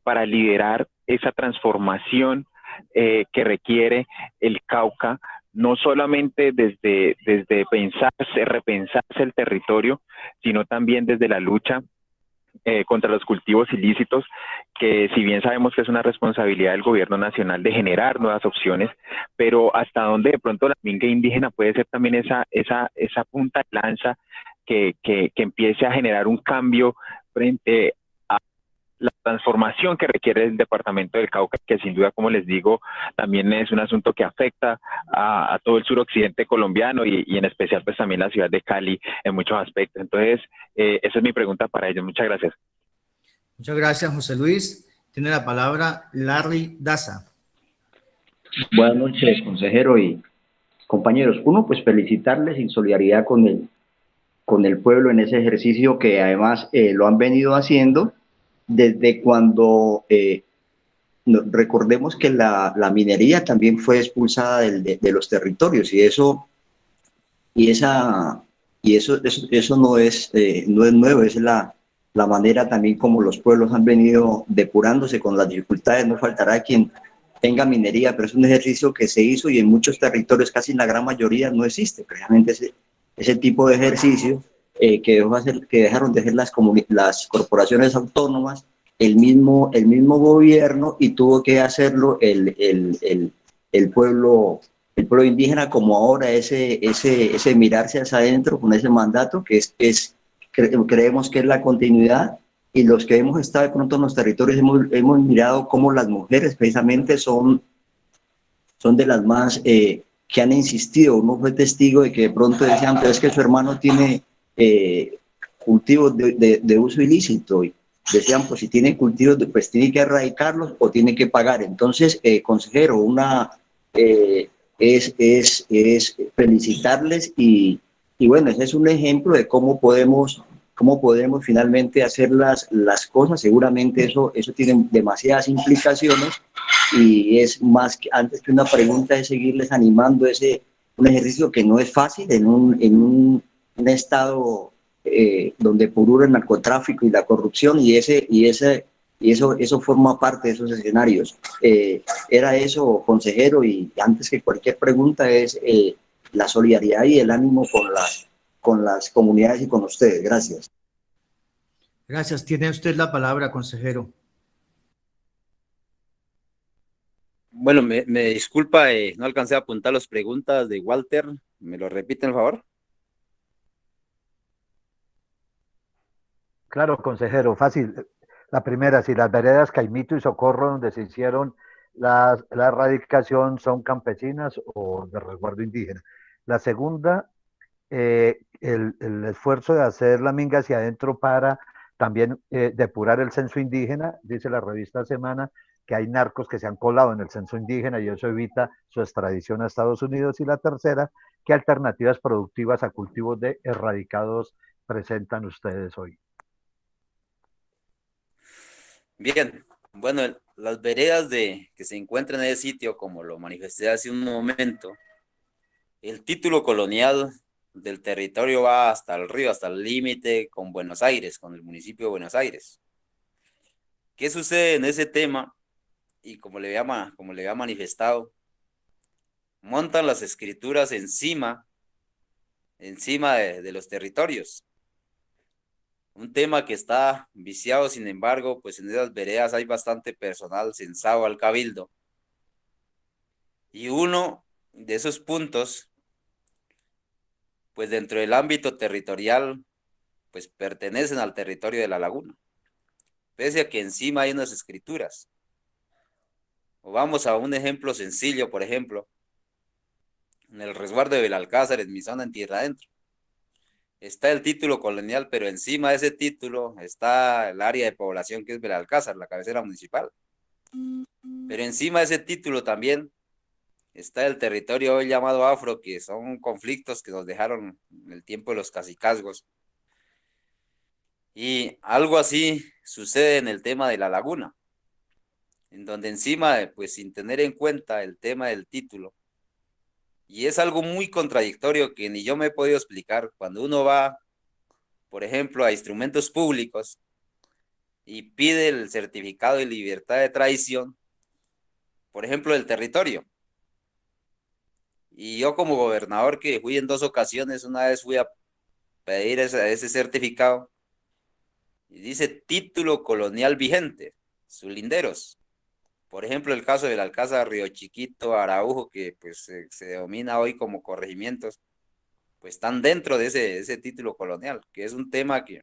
para liderar esa transformación que requiere el Cauca, no solamente desde repensarse el territorio, sino también desde la lucha contra los cultivos ilícitos, que si bien sabemos que es una responsabilidad del gobierno nacional de generar nuevas opciones, pero hasta dónde de pronto la minga indígena puede ser también esa punta de lanza que empiece a generar un cambio frente a la transformación que requiere el departamento del Cauca, que sin duda, como les digo, también es un asunto que afecta a todo el suroccidente colombiano y en especial pues también la ciudad de Cali en muchos aspectos. Entonces, esa es mi pregunta para ellos. Muchas gracias. Muchas gracias, José Luis. Tiene la palabra Larry Daza. Buenas noches, consejero y compañeros. Uno, pues felicitarles en solidaridad con el pueblo en ese ejercicio que además lo han venido haciendo desde cuando recordemos que la minería también fue expulsada de los territorios y eso no es nuevo, es la manera también como los pueblos han venido depurándose con las dificultades. No faltará quien tenga minería, pero es un ejercicio que se hizo y en muchos territorios, casi en la gran mayoría, no existe precisamente ese tipo de ejercicio que dejaron de hacer las corporaciones autónomas, el mismo gobierno, y tuvo que hacerlo el pueblo indígena, como ahora ese mirarse hacia adentro con ese mandato que creemos que es la continuidad. Y los que hemos estado de pronto en los territorios hemos mirado cómo las mujeres precisamente son de las más que han insistido. Uno fue testigo de que de pronto decían, pero es que su hermano tiene cultivos de uso ilícito, y decían, pues si tiene cultivos, pues tiene que erradicarlos o tiene que pagar. Entonces, consejero, es felicitarles y bueno, ese es un ejemplo de cómo podemos finalmente hacer las cosas. Seguramente eso tiene demasiadas implicaciones y es más que, antes que una pregunta, es seguirles animando un ejercicio que no es fácil en un estado donde purura el narcotráfico y la corrupción, y eso forma parte de esos escenarios. Era eso, consejero, y antes que cualquier pregunta es la solidaridad y el ánimo con las comunidades y con ustedes. Gracias. Gracias. Tiene usted la palabra, consejero. Bueno, me disculpa, no alcancé a apuntar las preguntas de Walter. ¿Me lo repiten, por favor? Claro, consejero, fácil. La primera, si las veredas Caimito y Socorro, donde se hicieron la erradicación, son campesinas o de resguardo indígena. La segunda, el esfuerzo de hacer la minga hacia adentro para también depurar el censo indígena. Dice la revista Semana que hay narcos que se han colado en el censo indígena y eso evita su extradición a Estados Unidos. Y la tercera, ¿qué alternativas productivas a cultivos de erradicados presentan ustedes hoy? Bien, bueno, las veredas que se encuentran en el sitio, como lo manifesté hace un momento, el título colonial del territorio va hasta el río, hasta el límite con Buenos Aires, con el municipio de Buenos Aires. ¿Qué sucede en ese tema? Y como le había manifestado, montan las escrituras encima de los territorios. Un tema que está viciado, sin embargo, pues en esas veredas hay bastante personal censado al cabildo. Y uno de esos puntos, pues dentro del ámbito territorial, pues pertenecen al territorio de la laguna, pese a que encima hay unas escrituras. O vamos a un ejemplo sencillo, por ejemplo, en el resguardo de Belalcázar, en mi zona en tierra adentro. Está el título colonial, pero encima de ese título está el área de población que es Belalcázar, la cabecera municipal. Pero encima de ese título también está el territorio hoy llamado Afro, que son conflictos que nos dejaron en el tiempo de los cacicazgos. Y algo así sucede en el tema de la laguna, en donde encima, pues sin tener en cuenta el tema del título, y es algo muy contradictorio que ni yo me he podido explicar, cuando uno va, por ejemplo, a instrumentos públicos y pide el certificado de libertad de tradición, por ejemplo, del territorio. Y yo como gobernador que fui en 2 ocasiones, una vez fui a pedir ese certificado y dice título colonial vigente, sus linderos. Por ejemplo, el caso del Alcázar Río Chiquito, Araujo, que pues se denomina hoy como corregimientos, pues están dentro de ese título colonial, que es un tema que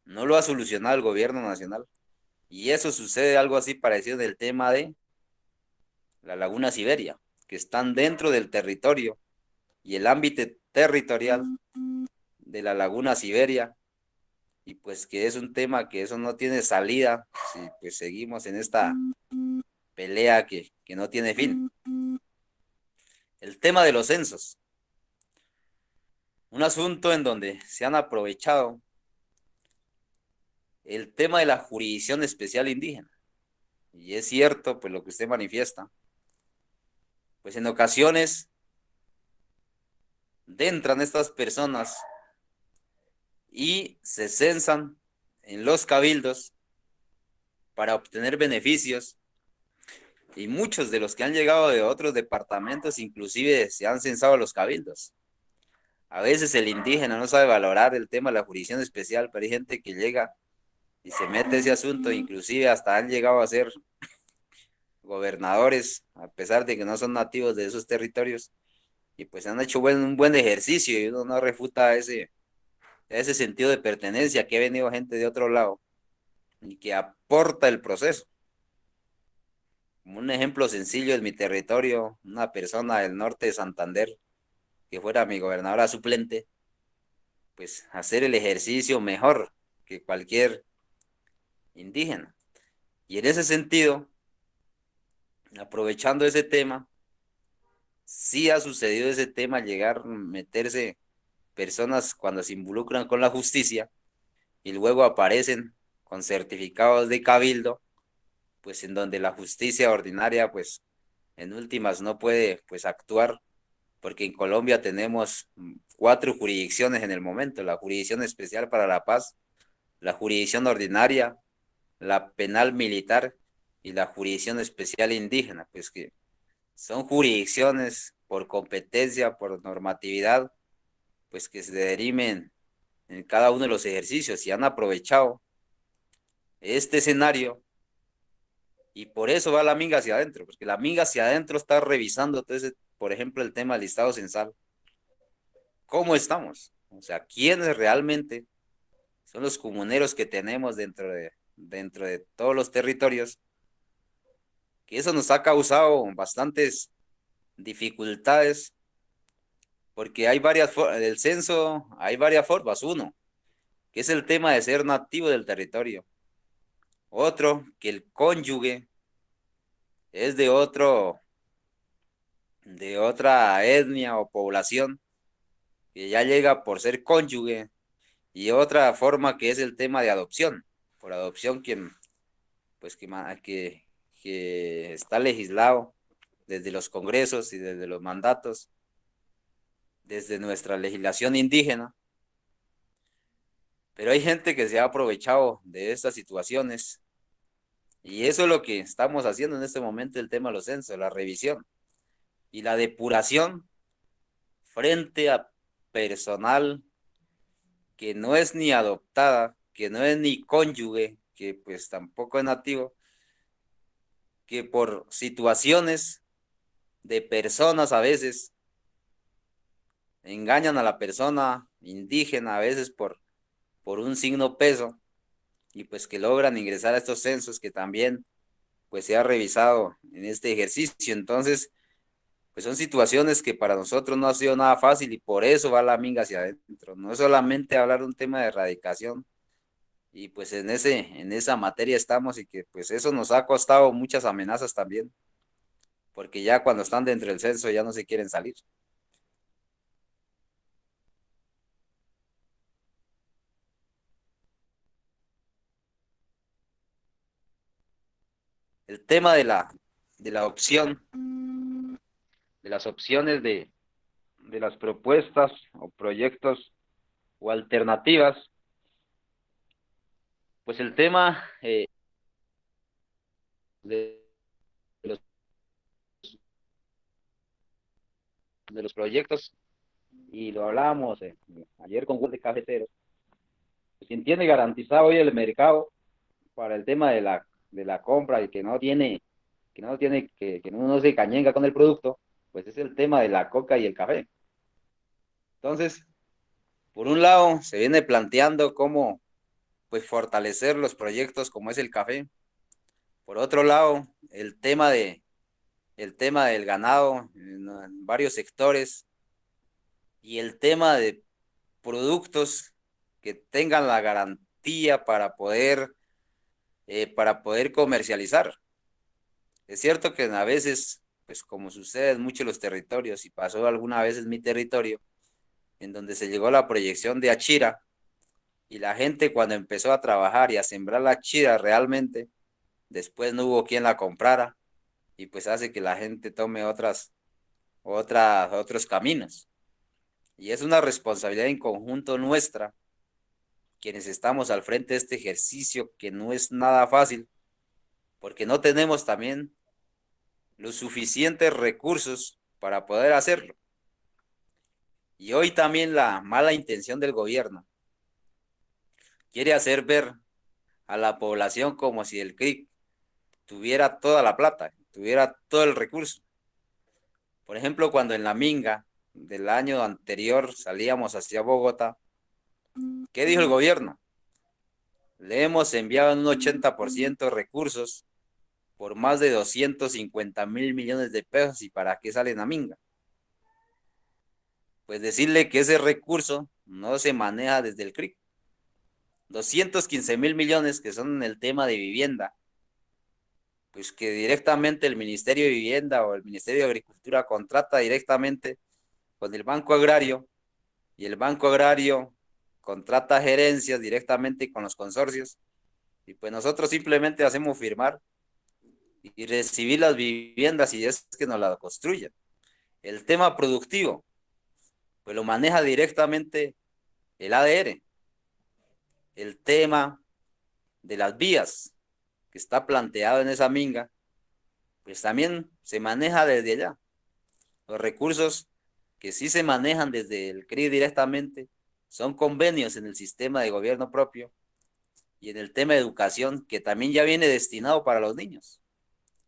no lo ha solucionado el gobierno nacional. Y eso sucede algo así parecido en el tema de la Laguna Siberia, que están dentro del territorio y el ámbito territorial de la Laguna Siberia, y pues que es un tema que eso no tiene salida si pues seguimos en esta pelea que no tiene fin. El tema de los censos, un asunto en donde se han aprovechado el tema de la jurisdicción especial indígena. Y es cierto, pues lo que usted manifiesta, pues en ocasiones entran estas personas y se censan en los cabildos para obtener beneficios, y muchos de los que han llegado de otros departamentos inclusive se han censado a los cabildos. A veces el indígena no sabe valorar el tema de la jurisdicción especial, pero hay gente que llega y se mete ese asunto, inclusive hasta han llegado a ser gobernadores, a pesar de que no son nativos de esos territorios, y pues han hecho un buen ejercicio, y uno no refuta ese sentido de pertenencia, que ha venido gente de otro lado y que aporta el proceso. Como un ejemplo sencillo, en mi territorio, una persona del norte de Santander, que fuera mi gobernadora suplente, pues hacer el ejercicio mejor que cualquier indígena. Y en ese sentido, aprovechando ese tema, sí ha sucedido ese tema, llegar, meterse personas cuando se involucran con la justicia y luego aparecen con certificados de cabildo, pues en donde la justicia ordinaria, pues en últimas no puede pues actuar, porque en Colombia tenemos 4 jurisdicciones en el momento: la Jurisdicción Especial para la Paz, la Jurisdicción Ordinaria, la Penal Militar y la Jurisdicción Especial Indígena, pues que son jurisdicciones por competencia, por normatividad, pues que se derimen en cada uno de los ejercicios, y han aprovechado este escenario, y por eso va la minga hacia adentro, porque la minga hacia adentro está revisando, entonces, por ejemplo, el tema del listado censal. ¿Cómo estamos? O sea, ¿quiénes realmente son los comuneros que tenemos dentro de todos los territorios? Que eso nos ha causado bastantes dificultades, porque hay del censo hay varias formas. Uno, que es el tema de ser nativo del territorio. Otro, que el cónyuge es de otra etnia o población, que ya llega por ser cónyuge. Y otra forma, que es el tema de adopción. Por adopción, quien pues que está legislado desde los congresos y desde los mandatos, desde nuestra legislación indígena. Pero hay gente que se ha aprovechado de estas situaciones y eso es lo que estamos haciendo en este momento, el tema de los censos, la revisión y la depuración frente a personal que no es ni adoptada, que no es ni cónyuge, que pues tampoco es nativo, que por situaciones de personas a veces engañan a la persona indígena, a veces por un signo peso, y pues que logran ingresar a estos censos que también pues se ha revisado en este ejercicio. Entonces, pues son situaciones que para nosotros no ha sido nada fácil y por eso va la minga hacia adentro. No es solamente hablar de un tema de erradicación y pues en esa materia estamos y que pues eso nos ha costado muchas amenazas también, porque ya cuando están dentro del censo ya no se quieren salir. El tema de la opción, de las opciones de las propuestas o proyectos o alternativas, pues el tema de los, de los proyectos, y lo hablábamos ayer con Juan de Cafeteros, pues quien tiene garantizado hoy el mercado para el tema de la compra y que no se cañenga con el producto, pues es el tema de la coca y el café. Entonces, por un lado, se viene planteando cómo pues fortalecer los proyectos como es el café. Por otro lado, el tema del ganado en varios sectores y el tema de productos que tengan la garantía para poder comercializar. Es cierto que a veces, pues como sucede en muchos de los territorios, y pasó alguna vez en mi territorio, en donde se llegó a la proyección de achira, y la gente cuando empezó a trabajar y a sembrar la achira realmente, después no hubo quien la comprara, y pues hace que la gente tome otros caminos. Y es una responsabilidad en conjunto nuestra, quienes estamos al frente de este ejercicio, que no es nada fácil, porque no tenemos también los suficientes recursos para poder hacerlo. Y hoy también la mala intención del gobierno quiere hacer ver a la población como si el CRIC tuviera toda la plata, tuviera todo el recurso. Por ejemplo, cuando en la minga del año anterior salíamos hacia Bogotá, ¿qué dijo el gobierno? Le hemos enviado en un 80% recursos por más de 250.000 millones de pesos. ¿Y para qué salen a minga? Pues decirle que ese recurso no se maneja desde el CRIC. 215.000 millones que son en el tema de vivienda, pues que directamente el Ministerio de Vivienda o el Ministerio de Agricultura contrata directamente con el Banco Agrario, y el Banco Agrario contrata gerencias directamente con los consorcios, y pues nosotros simplemente hacemos firmar y recibir las viviendas y es que nos las construyan. El tema productivo, pues lo maneja directamente el ADR. El tema de las vías que está planteado en esa minga, pues también se maneja desde allá. Los recursos que sí se manejan desde el CRI directamente son convenios en el sistema de gobierno propio y en el tema de educación, que también ya viene destinado para los niños.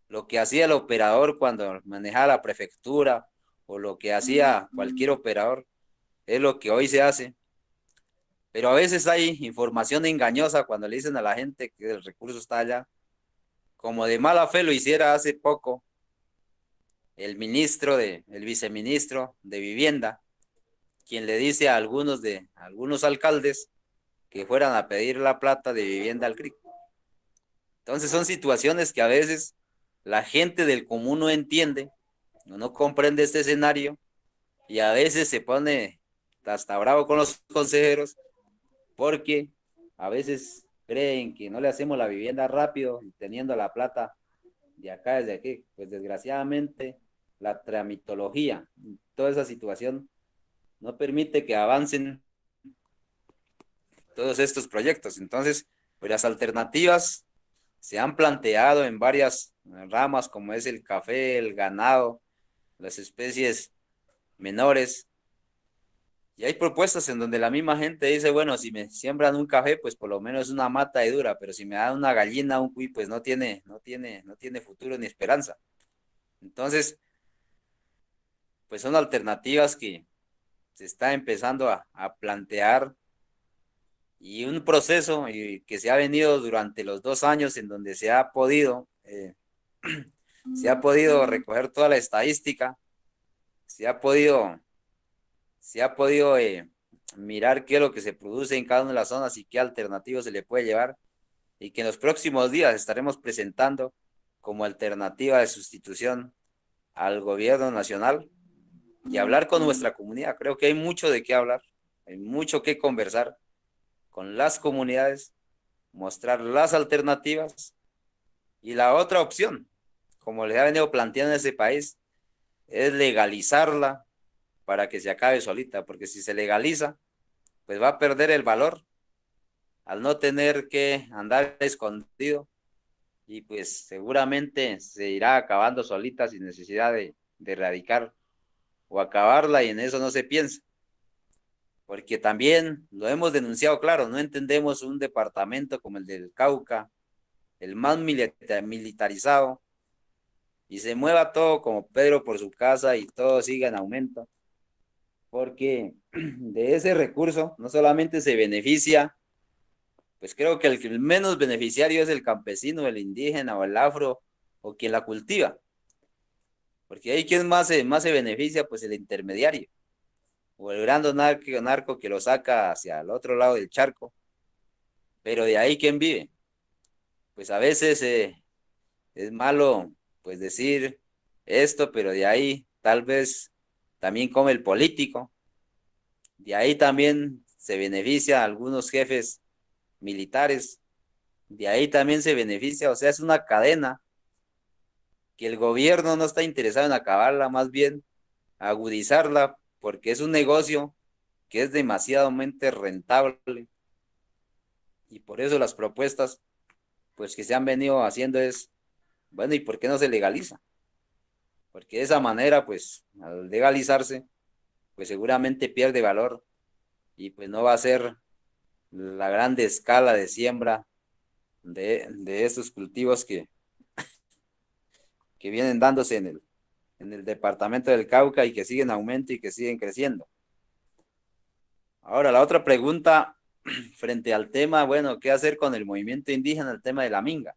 Lo que hacía el operador cuando manejaba la prefectura o lo que hacía cualquier operador es lo que hoy se hace. Pero a veces hay información engañosa cuando le dicen a la gente que el recurso está allá. Como de mala fe lo hiciera hace poco el viceministro de Vivienda, quien le dice a algunos alcaldes que fueran a pedir la plata de vivienda al CRIC. Entonces son situaciones que a veces la gente del común no entiende, no comprende este escenario y a veces se pone hasta bravo con los consejeros porque a veces creen que no le hacemos la vivienda rápido y teniendo la plata de acá desde aquí, pues desgraciadamente la tramitología, toda esa situación no permite que avancen todos estos proyectos. Entonces, pues las alternativas se han planteado en varias ramas, como es el café, el ganado, las especies menores. Y hay propuestas en donde la misma gente dice, bueno, si me siembran un café, pues por lo menos una mata de dura, pero si me dan una gallina, un cuy, pues no tiene futuro ni esperanza. Entonces, pues son alternativas que se está empezando a plantear y un proceso que se ha venido durante los 2 años en donde se ha podido recoger toda la estadística, se ha podido mirar qué es lo que se produce en cada una de las zonas y qué alternativas se le puede llevar, y que en los próximos días estaremos presentando como alternativa de sustitución al gobierno nacional y hablar con nuestra comunidad. Creo que hay mucho de qué hablar, hay mucho que conversar con las comunidades, mostrar las alternativas y la otra opción, como les ha venido planteando en ese país, es legalizarla para que se acabe solita, porque si se legaliza, pues va a perder el valor al no tener que andar escondido y pues seguramente se irá acabando solita sin necesidad de erradicar o acabarla, y en eso no se piensa. Porque también lo hemos denunciado, claro, no entendemos un departamento como el del Cauca, el más militarizado, y se mueva todo como Pedro por su casa y todo siga en aumento, porque de ese recurso no solamente se beneficia, pues creo que el menos beneficiario es el campesino, el indígena o el afro o quien la cultiva, porque ahí quien más se beneficia, pues el intermediario o el gran narco que lo saca hacia el otro lado del charco, pero de ahí quién vive. Pues a veces es malo pues decir esto, pero de ahí tal vez también come el político, de ahí también se beneficia a algunos jefes militares, de ahí también se beneficia, o sea, es una cadena que el gobierno no está interesado en acabarla, más bien agudizarla, porque es un negocio que es demasiadamente rentable, y por eso las propuestas pues que se han venido haciendo es, bueno, ¿y por qué no se legaliza? Porque de esa manera, pues, al legalizarse, pues seguramente pierde valor y pues no va a ser la grande escala de siembra de estos cultivos que vienen dándose en el departamento del Cauca y que siguen en aumento y que siguen creciendo. Ahora, la otra pregunta frente al tema, bueno, ¿qué hacer con el movimiento indígena, el tema de la minga?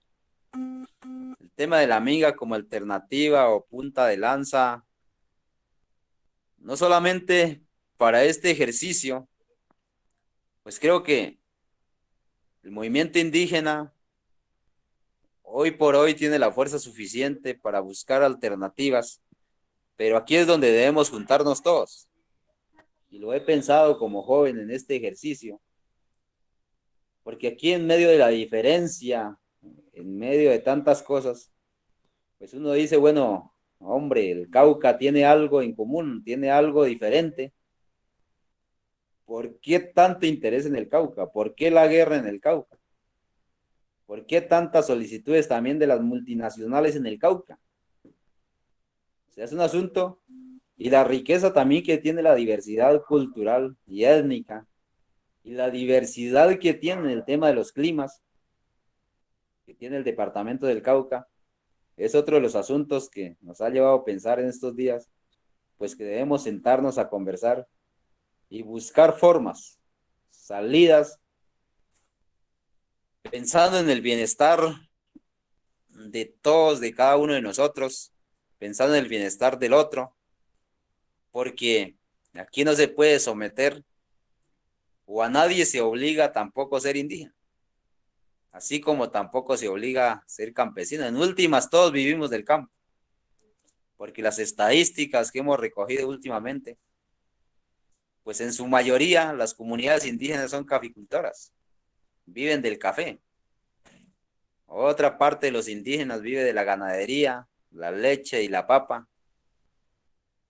El tema de la minga como alternativa o punta de lanza, no solamente para este ejercicio, pues creo que el movimiento indígena hoy por hoy tiene la fuerza suficiente para buscar alternativas, pero aquí es donde debemos juntarnos todos. Y lo he pensado como joven en este ejercicio, porque aquí en medio de la diferencia, en medio de tantas cosas, pues uno dice, bueno, hombre, el Cauca tiene algo en común, tiene algo diferente. ¿Por qué tanto interés en el Cauca? ¿Por qué la guerra en el Cauca? ¿Por qué tantas solicitudes también de las multinacionales en el Cauca? O sea, es un asunto, y la riqueza también que tiene la diversidad cultural y étnica, y la diversidad que tiene el tema de los climas, que tiene el departamento del Cauca, es otro de los asuntos que nos ha llevado a pensar en estos días, pues que debemos sentarnos a conversar y buscar formas, salidas, pensando en el bienestar de todos, de cada uno de nosotros, pensando en el bienestar del otro, porque aquí no se puede someter o a nadie se obliga tampoco a ser indígena, así como tampoco se obliga a ser campesino. En últimas, todos vivimos del campo, porque las estadísticas que hemos recogido últimamente, pues en su mayoría las comunidades indígenas son caficultoras. viven del café. Otra parte de los indígenas vive de la ganadería, la leche y la papa.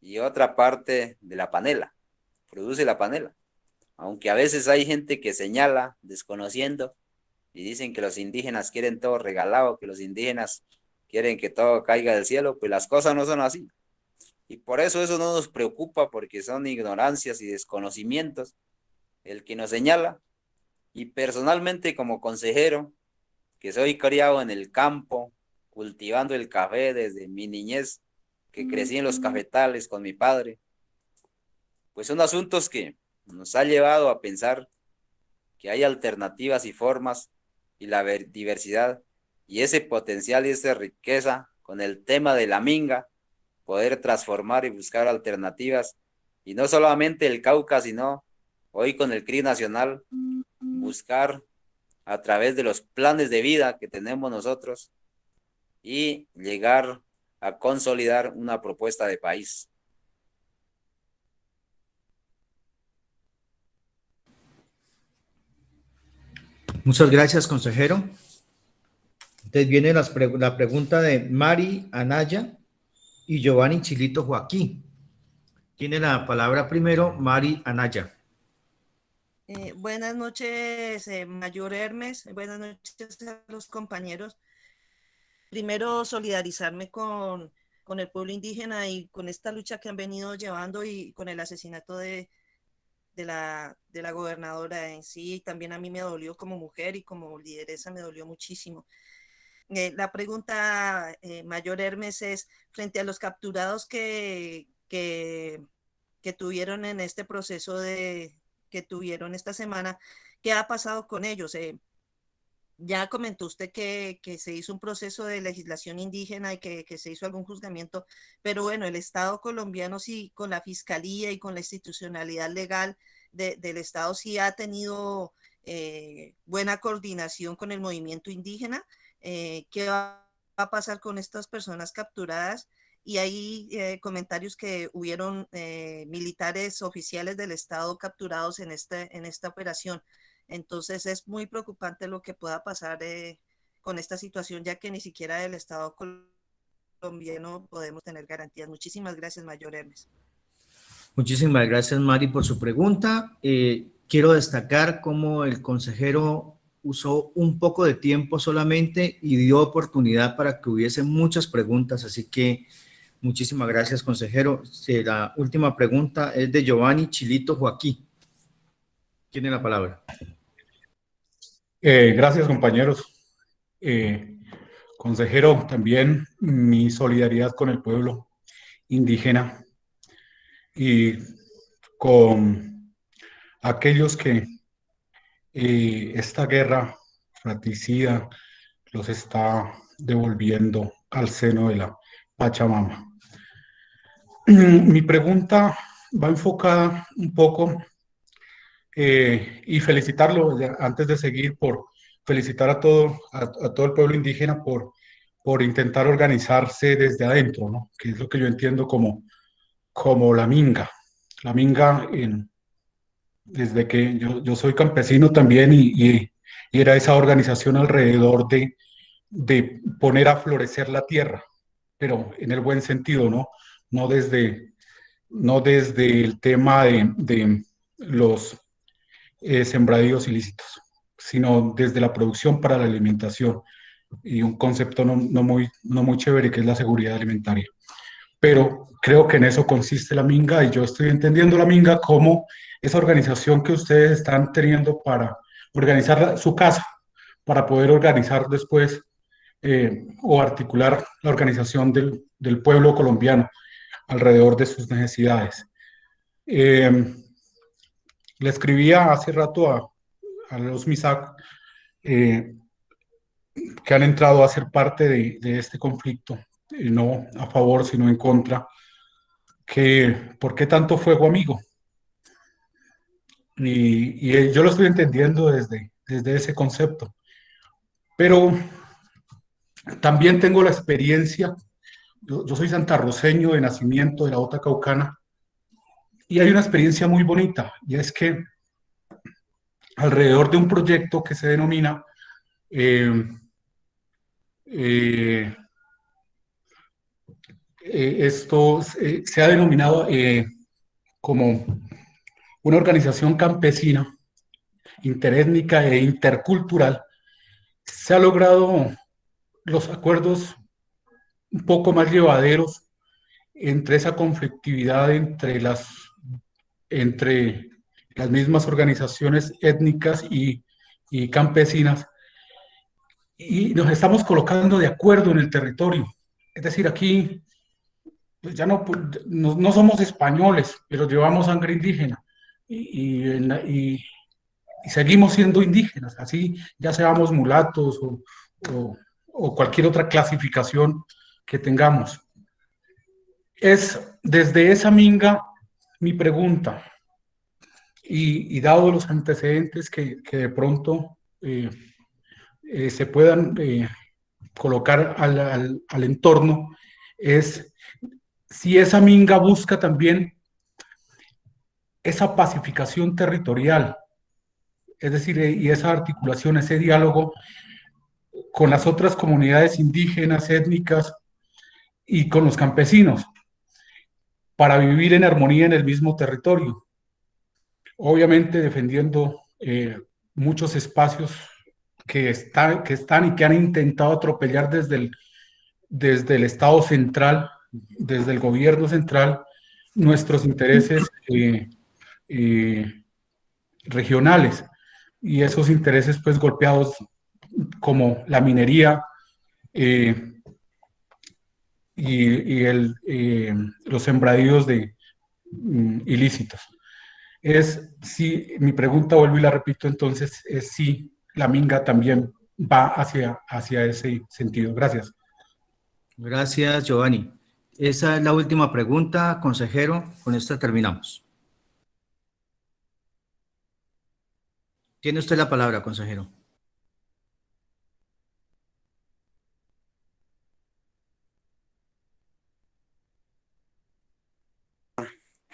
Y otra parte de la panela, produce la panela. Aunque a veces hay gente que señala, desconociendo, y dicen que los indígenas quieren todo regalado, que los indígenas quieren que todo caiga del cielo, pues las cosas no son así. Y por eso no nos preocupa, porque son ignorancias y desconocimientos el que nos señala. Y personalmente, como consejero, que soy criado en el campo, cultivando el café desde mi niñez, que crecí en los cafetales con mi padre, pues son asuntos que nos ha llevado a pensar que hay alternativas y formas, y la diversidad y ese potencial y esa riqueza con el tema de la minga, poder transformar y buscar alternativas, y no solamente el Cauca, sino hoy con el CRI Nacional, buscar a través de los planes de vida que tenemos nosotros y llegar a consolidar una propuesta de país. Muchas gracias, consejero. Entonces viene la pregunta de Mari Anaya y Giovanni Chilito Joaquín. Tiene la palabra primero Mari Anaya. Buenas noches, Mayor Hermes. Buenas noches a los compañeros. Primero, solidarizarme con el pueblo indígena y con esta lucha que han venido llevando, y con el asesinato de la gobernadora en sí. También a mí me dolió como mujer y como lideresa, me dolió muchísimo. La pregunta, Mayor Hermes, es frente a los capturados que tuvieron en este proceso que tuvieron esta semana, ¿qué ha pasado con ellos? Ya comentó usted que se hizo un proceso de legislación indígena y que se hizo algún juzgamiento, pero bueno, el Estado colombiano sí, con la fiscalía y con la institucionalidad legal del Estado, sí ha tenido buena coordinación con el movimiento indígena. ¿Qué va a pasar con estas personas capturadas? Y hay comentarios que hubieron militares oficiales del Estado capturados en esta operación. Entonces es muy preocupante lo que pueda pasar con esta situación, ya que ni siquiera del Estado colombiano podemos tener garantías. Muchísimas gracias, Mayor Hermes. Muchísimas gracias, Mari, por su pregunta. Quiero destacar cómo el consejero usó un poco de tiempo solamente y dio oportunidad para que hubiese muchas preguntas, así que muchísimas gracias, consejero. La última pregunta es de Giovanni Chilito Joaquín. Tiene la palabra. Gracias, compañeros. Consejero, también mi solidaridad con el pueblo indígena y con aquellos que esta guerra fratricida los está devolviendo al seno de la Pachamama. Mi pregunta va enfocada un poco y felicitarlo antes de seguir, por felicitar a todo el pueblo indígena por intentar organizarse desde adentro, ¿no? Que es lo que yo entiendo como la minga. La minga, desde que yo soy campesino también, y era esa organización alrededor de poner a florecer la tierra, pero en el buen sentido, ¿no? No desde el tema de los sembradíos ilícitos, sino desde la producción para la alimentación, y un concepto no muy chévere, que es la seguridad alimentaria. Pero creo que en eso consiste la minga, y yo estoy entendiendo la minga como esa organización que ustedes están teniendo para organizar su casa, para poder organizar después o articular la organización del pueblo colombiano alrededor de sus necesidades. Le escribía hace rato a los MISAC que han entrado a ser parte de este conflicto, no a favor, sino en contra, que ¿por qué tanto fuego amigo? Y yo lo estoy entendiendo desde ese concepto. Pero también tengo la experiencia, yo soy santarroceño de nacimiento, de la Bota Caucana, y hay una experiencia muy bonita, y es que alrededor de un proyecto que se denomina eh, eh, esto se ha denominado como una organización campesina, interétnica e intercultural. Se ha logrado los acuerdos un poco más llevaderos entre esa conflictividad entre las mismas organizaciones étnicas y campesinas, y nos estamos colocando de acuerdo en el territorio. Es decir, aquí pues ya no somos españoles, pero llevamos sangre indígena y seguimos siendo indígenas, así ya seamos mulatos o cualquier otra clasificación que tengamos. Es desde esa minga mi pregunta, y dado los antecedentes que de pronto se puedan colocar al entorno, es si esa minga busca también esa pacificación territorial, es decir, y esa articulación, ese diálogo con las otras comunidades indígenas, étnicas y con los campesinos, para vivir en armonía en el mismo territorio. Obviamente defendiendo muchos espacios que están y que han intentado atropellar desde el Estado central, desde el gobierno central, nuestros intereses regionales, y esos intereses pues golpeados como la minería los sembradíos ilícitos. Si mi pregunta, vuelvo y la repito entonces, es si la minga también va hacia ese sentido. Gracias. Gracias, Giovanni. Esa es la última pregunta, consejero. Con esta terminamos. Tiene usted la palabra, consejero.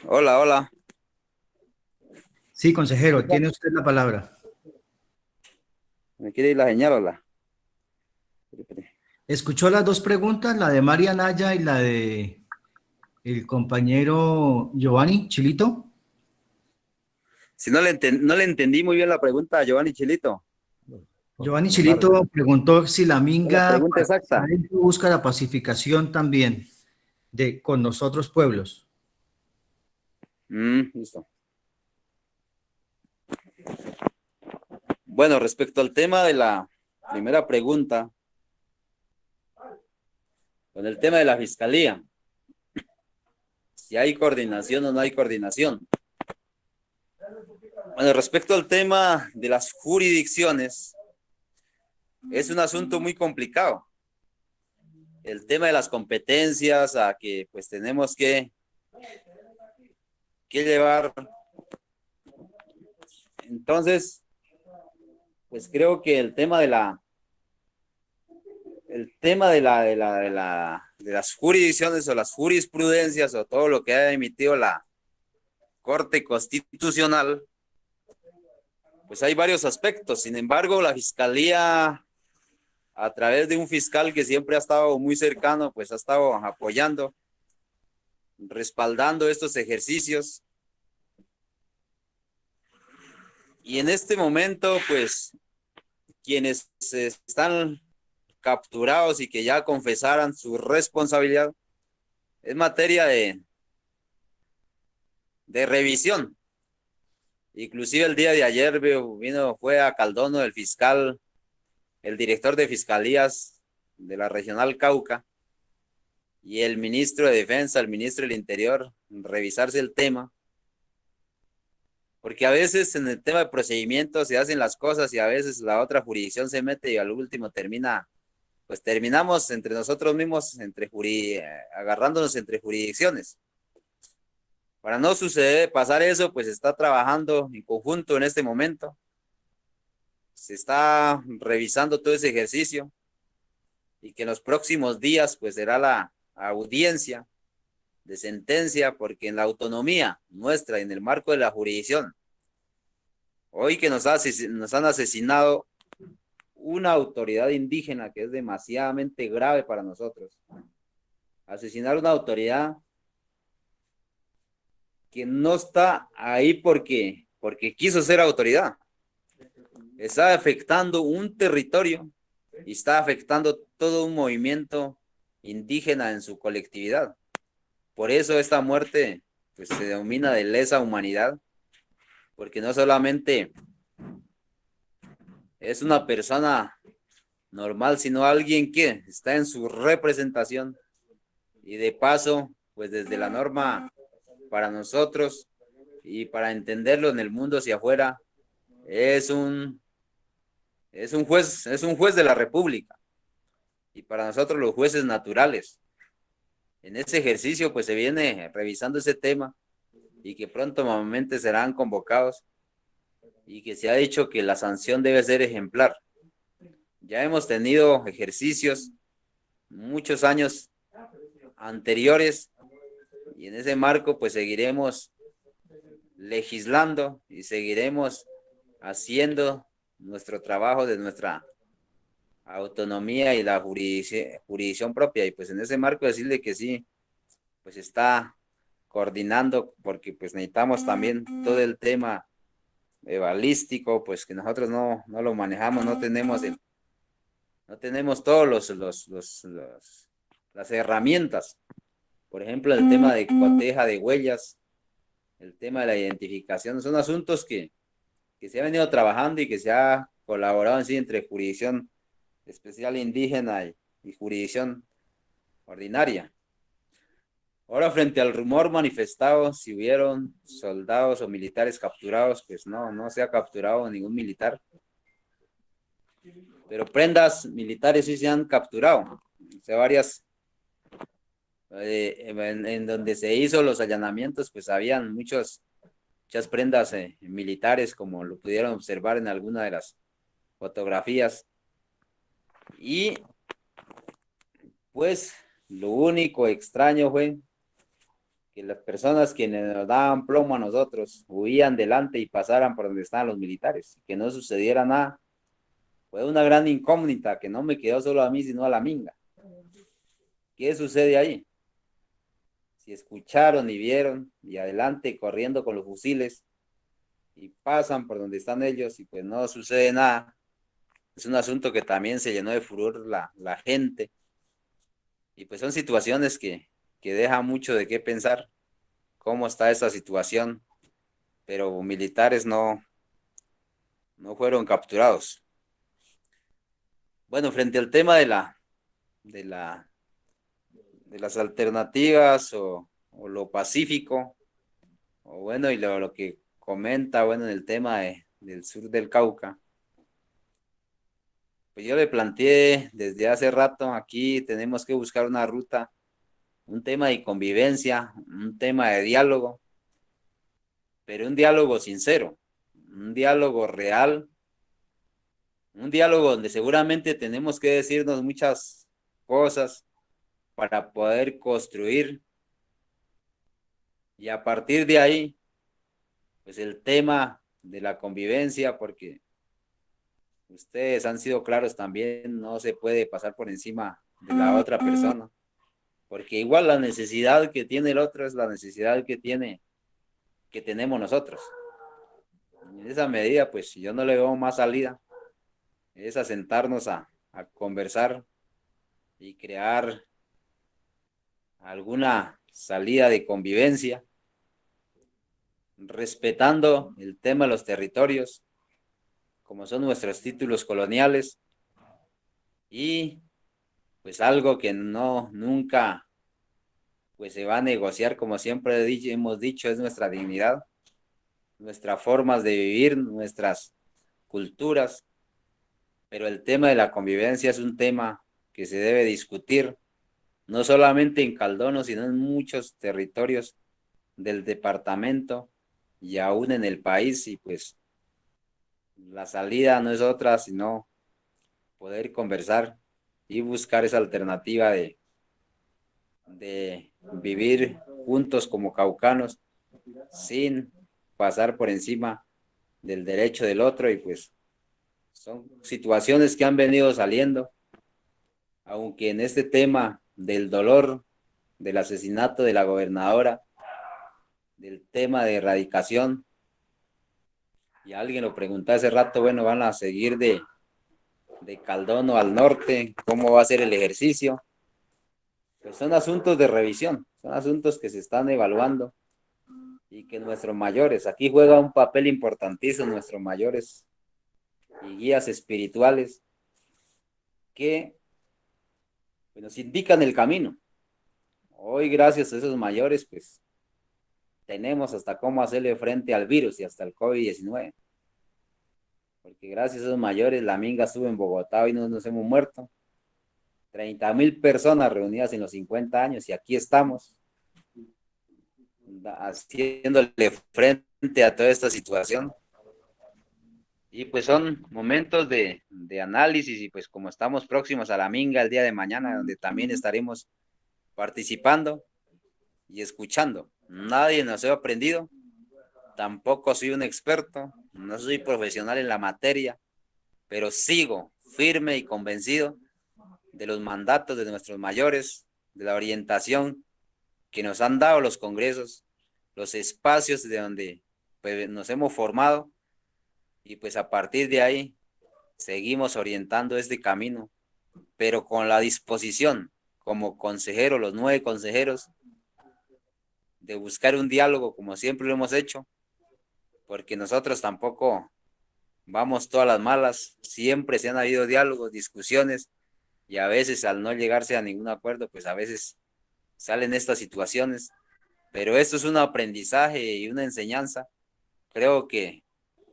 Hola, hola. Sí, consejero, tiene usted la palabra. ¿Me quiere ir la señal o la? ¿Escuchó las dos preguntas, la de María Naya y la de el compañero Giovanni Chilito? Si no le entendí muy bien la pregunta a Giovanni Chilito. Giovanni Chilito preguntó si la minga La pregunta exacta. busca la pacificación también con los otros pueblos. Listo. Bueno, respecto al tema de la primera pregunta, con el tema de la fiscalía, si hay coordinación o no hay coordinación. Bueno, respecto al tema de las jurisdicciones, es un asunto muy complicado. El tema de las competencias a que pues tenemos que llevar. Entonces, pues creo que el tema de las jurisdicciones o las jurisprudencias o todo lo que ha emitido la Corte Constitucional, pues hay varios aspectos. Sin embargo, la Fiscalía, a través de un fiscal que siempre ha estado muy cercano, pues ha estado apoyando, respaldando estos ejercicios. Y en este momento, pues, quienes están capturados y que ya confesaran su responsabilidad, es materia de revisión. Inclusive el día de ayer fue a Caldono el fiscal, el director de fiscalías de la Regional Cauca y el ministro de Defensa, el ministro del Interior, revisarse el tema. Porque a veces en el tema de procedimientos se hacen las cosas y a veces la otra jurisdicción se mete y al último terminamos entre nosotros mismos, agarrándonos entre jurisdicciones. Para no pasar eso, pues se está trabajando en conjunto en este momento. Se está revisando todo ese ejercicio y que en los próximos días pues será la audiencia de sentencia, porque en la autonomía nuestra, en el marco de la jurisdicción, Hoy que nos han asesinado una autoridad indígena que es demasiadamente grave para nosotros. Asesinar una autoridad que no está ahí porque quiso ser autoridad. Está afectando un territorio y está afectando todo un movimiento indígena en su colectividad. Por eso esta muerte pues, se denomina de lesa humanidad, porque no solamente es una persona normal, sino alguien que está en su representación y de paso, pues desde la norma para nosotros y para entenderlo en el mundo hacia afuera, es un juez de la República y para nosotros los jueces naturales. En ese ejercicio pues se viene revisando ese tema y que pronto nuevamente serán convocados y que se ha dicho que la sanción debe ser ejemplar. Ya hemos tenido ejercicios muchos años anteriores y en ese marco pues seguiremos legislando y seguiremos haciendo nuestro trabajo de nuestra autonomía y la jurisdicción propia y pues en ese marco decirle que sí, pues está coordinando porque pues necesitamos también todo el tema balístico, pues que nosotros no lo manejamos, no tenemos todos las herramientas. Por ejemplo, el tema de coteja de huellas, el tema de la identificación, son asuntos que se ha venido trabajando y que se ha colaborado en sí entre jurisdicción especial indígena y jurisdicción ordinaria. Ahora, frente al rumor manifestado, si hubieron soldados o militares capturados, pues no se ha capturado ningún militar. Pero prendas militares sí se han capturado. O sea, varias, en donde se hizo los allanamientos, pues habían muchas prendas militares, como lo pudieron observar en alguna de las fotografías. Y pues lo único extraño fue que las personas que nos daban plomo a nosotros huían delante y pasaran por donde estaban los militares, que no sucediera nada. Fue una gran incógnita que no me quedó solo a mí, sino a la minga. ¿Qué sucede ahí? Si escucharon y vieron y adelante corriendo con los fusiles y pasan por donde están ellos y pues no sucede nada. Es un asunto que también se llenó de furor la gente. Y pues son situaciones que dejan mucho de qué pensar, cómo está esa situación, pero militares no fueron capturados. Bueno, frente al tema de las alternativas o lo pacífico, o bueno, y lo que comenta, bueno, en el tema del sur del Cauca, pues yo le planteé desde hace rato, aquí tenemos que buscar una ruta, un tema de convivencia, un tema de diálogo, pero un diálogo sincero, un diálogo real, un diálogo donde seguramente tenemos que decirnos muchas cosas para poder construir y a partir de ahí, pues el tema de la convivencia, porque ustedes han sido claros también, no se puede pasar por encima de la otra persona, porque igual la necesidad que tiene el otro es la necesidad que tenemos nosotros. En esa medida, pues yo no le veo más salida, es a sentarnos a conversar y crear alguna salida de convivencia, respetando el tema de los territorios, como son nuestros títulos coloniales, y pues algo que nunca pues se va a negociar, como siempre hemos dicho, es nuestra dignidad, nuestras formas de vivir, nuestras culturas, pero el tema de la convivencia es un tema que se debe discutir, no solamente en Caldono, sino en muchos territorios del departamento y aún en el país, y pues la salida no es otra, sino poder conversar y buscar esa alternativa de vivir juntos como caucanos sin pasar por encima del derecho del otro, y pues son situaciones que han venido saliendo, aunque en este tema del dolor, del asesinato de la gobernadora, del tema de erradicación, y alguien lo preguntó hace rato, bueno, van a seguir de Caldono al norte, ¿cómo va a ser el ejercicio? Pues son asuntos de revisión, son asuntos que se están evaluando, y que nuestros mayores, aquí juega un papel importantísimo nuestros mayores y guías espirituales, que nos indican el camino. Hoy, gracias a esos mayores, pues tenemos hasta cómo hacerle frente al virus y hasta el COVID-19. Porque gracias a esos mayores, la minga estuvo en Bogotá y no nos hemos muerto. 30,000 personas reunidas en los 50 años, y aquí estamos haciéndole frente a toda esta situación. Y pues son momentos de análisis, y pues como estamos próximos a la minga el día de mañana, donde también estaremos participando y escuchando. Nadie nos ha aprendido, tampoco soy un experto, no soy profesional en la materia, pero sigo firme y convencido de los mandatos de nuestros mayores, de la orientación que nos han dado los congresos, los espacios de donde pues, nos hemos formado, y pues a partir de ahí seguimos orientando este camino, pero con la disposición como consejero, los 9 consejeros, de buscar un diálogo como siempre lo hemos hecho, porque nosotros tampoco vamos todas las malas, siempre se han habido diálogos, discusiones, y a veces al no llegarse a ningún acuerdo, pues a veces salen estas situaciones, pero esto es un aprendizaje y una enseñanza. Creo que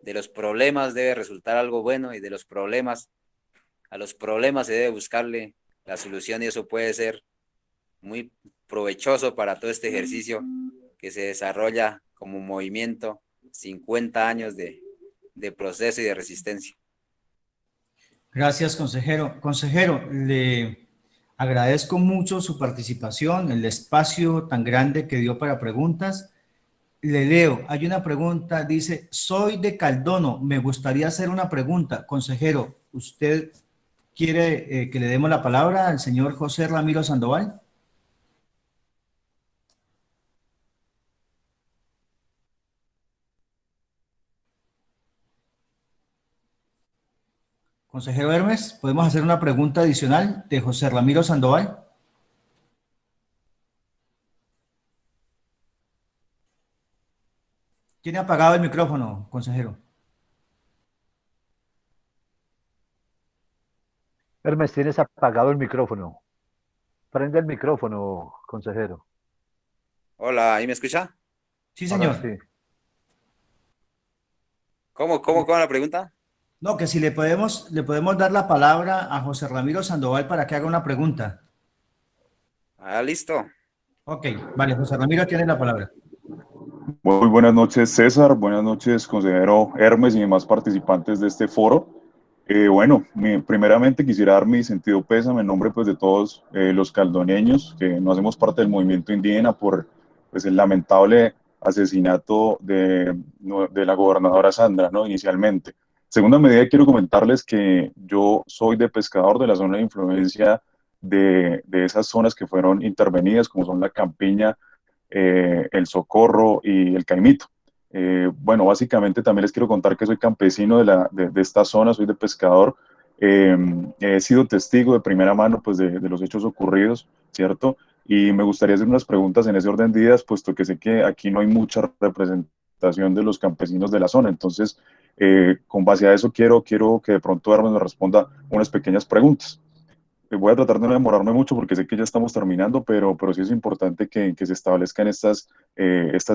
de los problemas debe resultar algo bueno, y de los problemas, a los problemas se debe buscarle la solución, y eso puede ser muy provechoso para todo este ejercicio que se desarrolla como movimiento, 50 años de proceso y de resistencia. Gracias, consejero. Consejero, le agradezco mucho su participación, el espacio tan grande que dio para preguntas. Le leo, hay una pregunta, dice, soy de Caldono, me gustaría hacer una pregunta. Consejero, ¿usted quiere que le demos la palabra al señor José Ramiro Sandoval? Consejero Hermes, ¿podemos hacer una pregunta adicional de José Ramiro Sandoval? ¿Tiene apagado el micrófono, consejero? Hermes, tienes apagado el micrófono. Prende el micrófono, consejero. Hola, ¿ahí me escucha? Sí, señor. Ahora sí. ¿Cómo la pregunta? No, que si le podemos dar la palabra a José Ramiro Sandoval para que haga una pregunta. Ah, listo. Ok, vale, José Ramiro tiene la palabra. Muy buenas noches, César. Buenas noches, consejero Hermes y demás participantes de este foro. Primeramente quisiera dar mi sentido pésame en nombre pues, de todos los caldoneños que no hacemos parte del movimiento indígena por pues, el lamentable asesinato de la gobernadora Sandra, ¿no? Inicialmente. Segunda medida, quiero comentarles que yo soy de pescador de la zona de influencia de esas zonas que fueron intervenidas, como son la Campiña, el Socorro y el Caimito. Básicamente también les quiero contar que soy campesino de esta zona, soy de pescador. He sido testigo de primera mano pues, de los hechos ocurridos, ¿cierto? Y me gustaría hacer unas preguntas en ese orden de ideas, puesto que sé que aquí no hay mucha representación de los campesinos de la zona. Entonces, con base a eso, quiero que de pronto Hermes nos responda unas pequeñas preguntas. Voy a tratar de no demorarme mucho porque sé que ya estamos terminando, pero sí es importante que se establezcan estas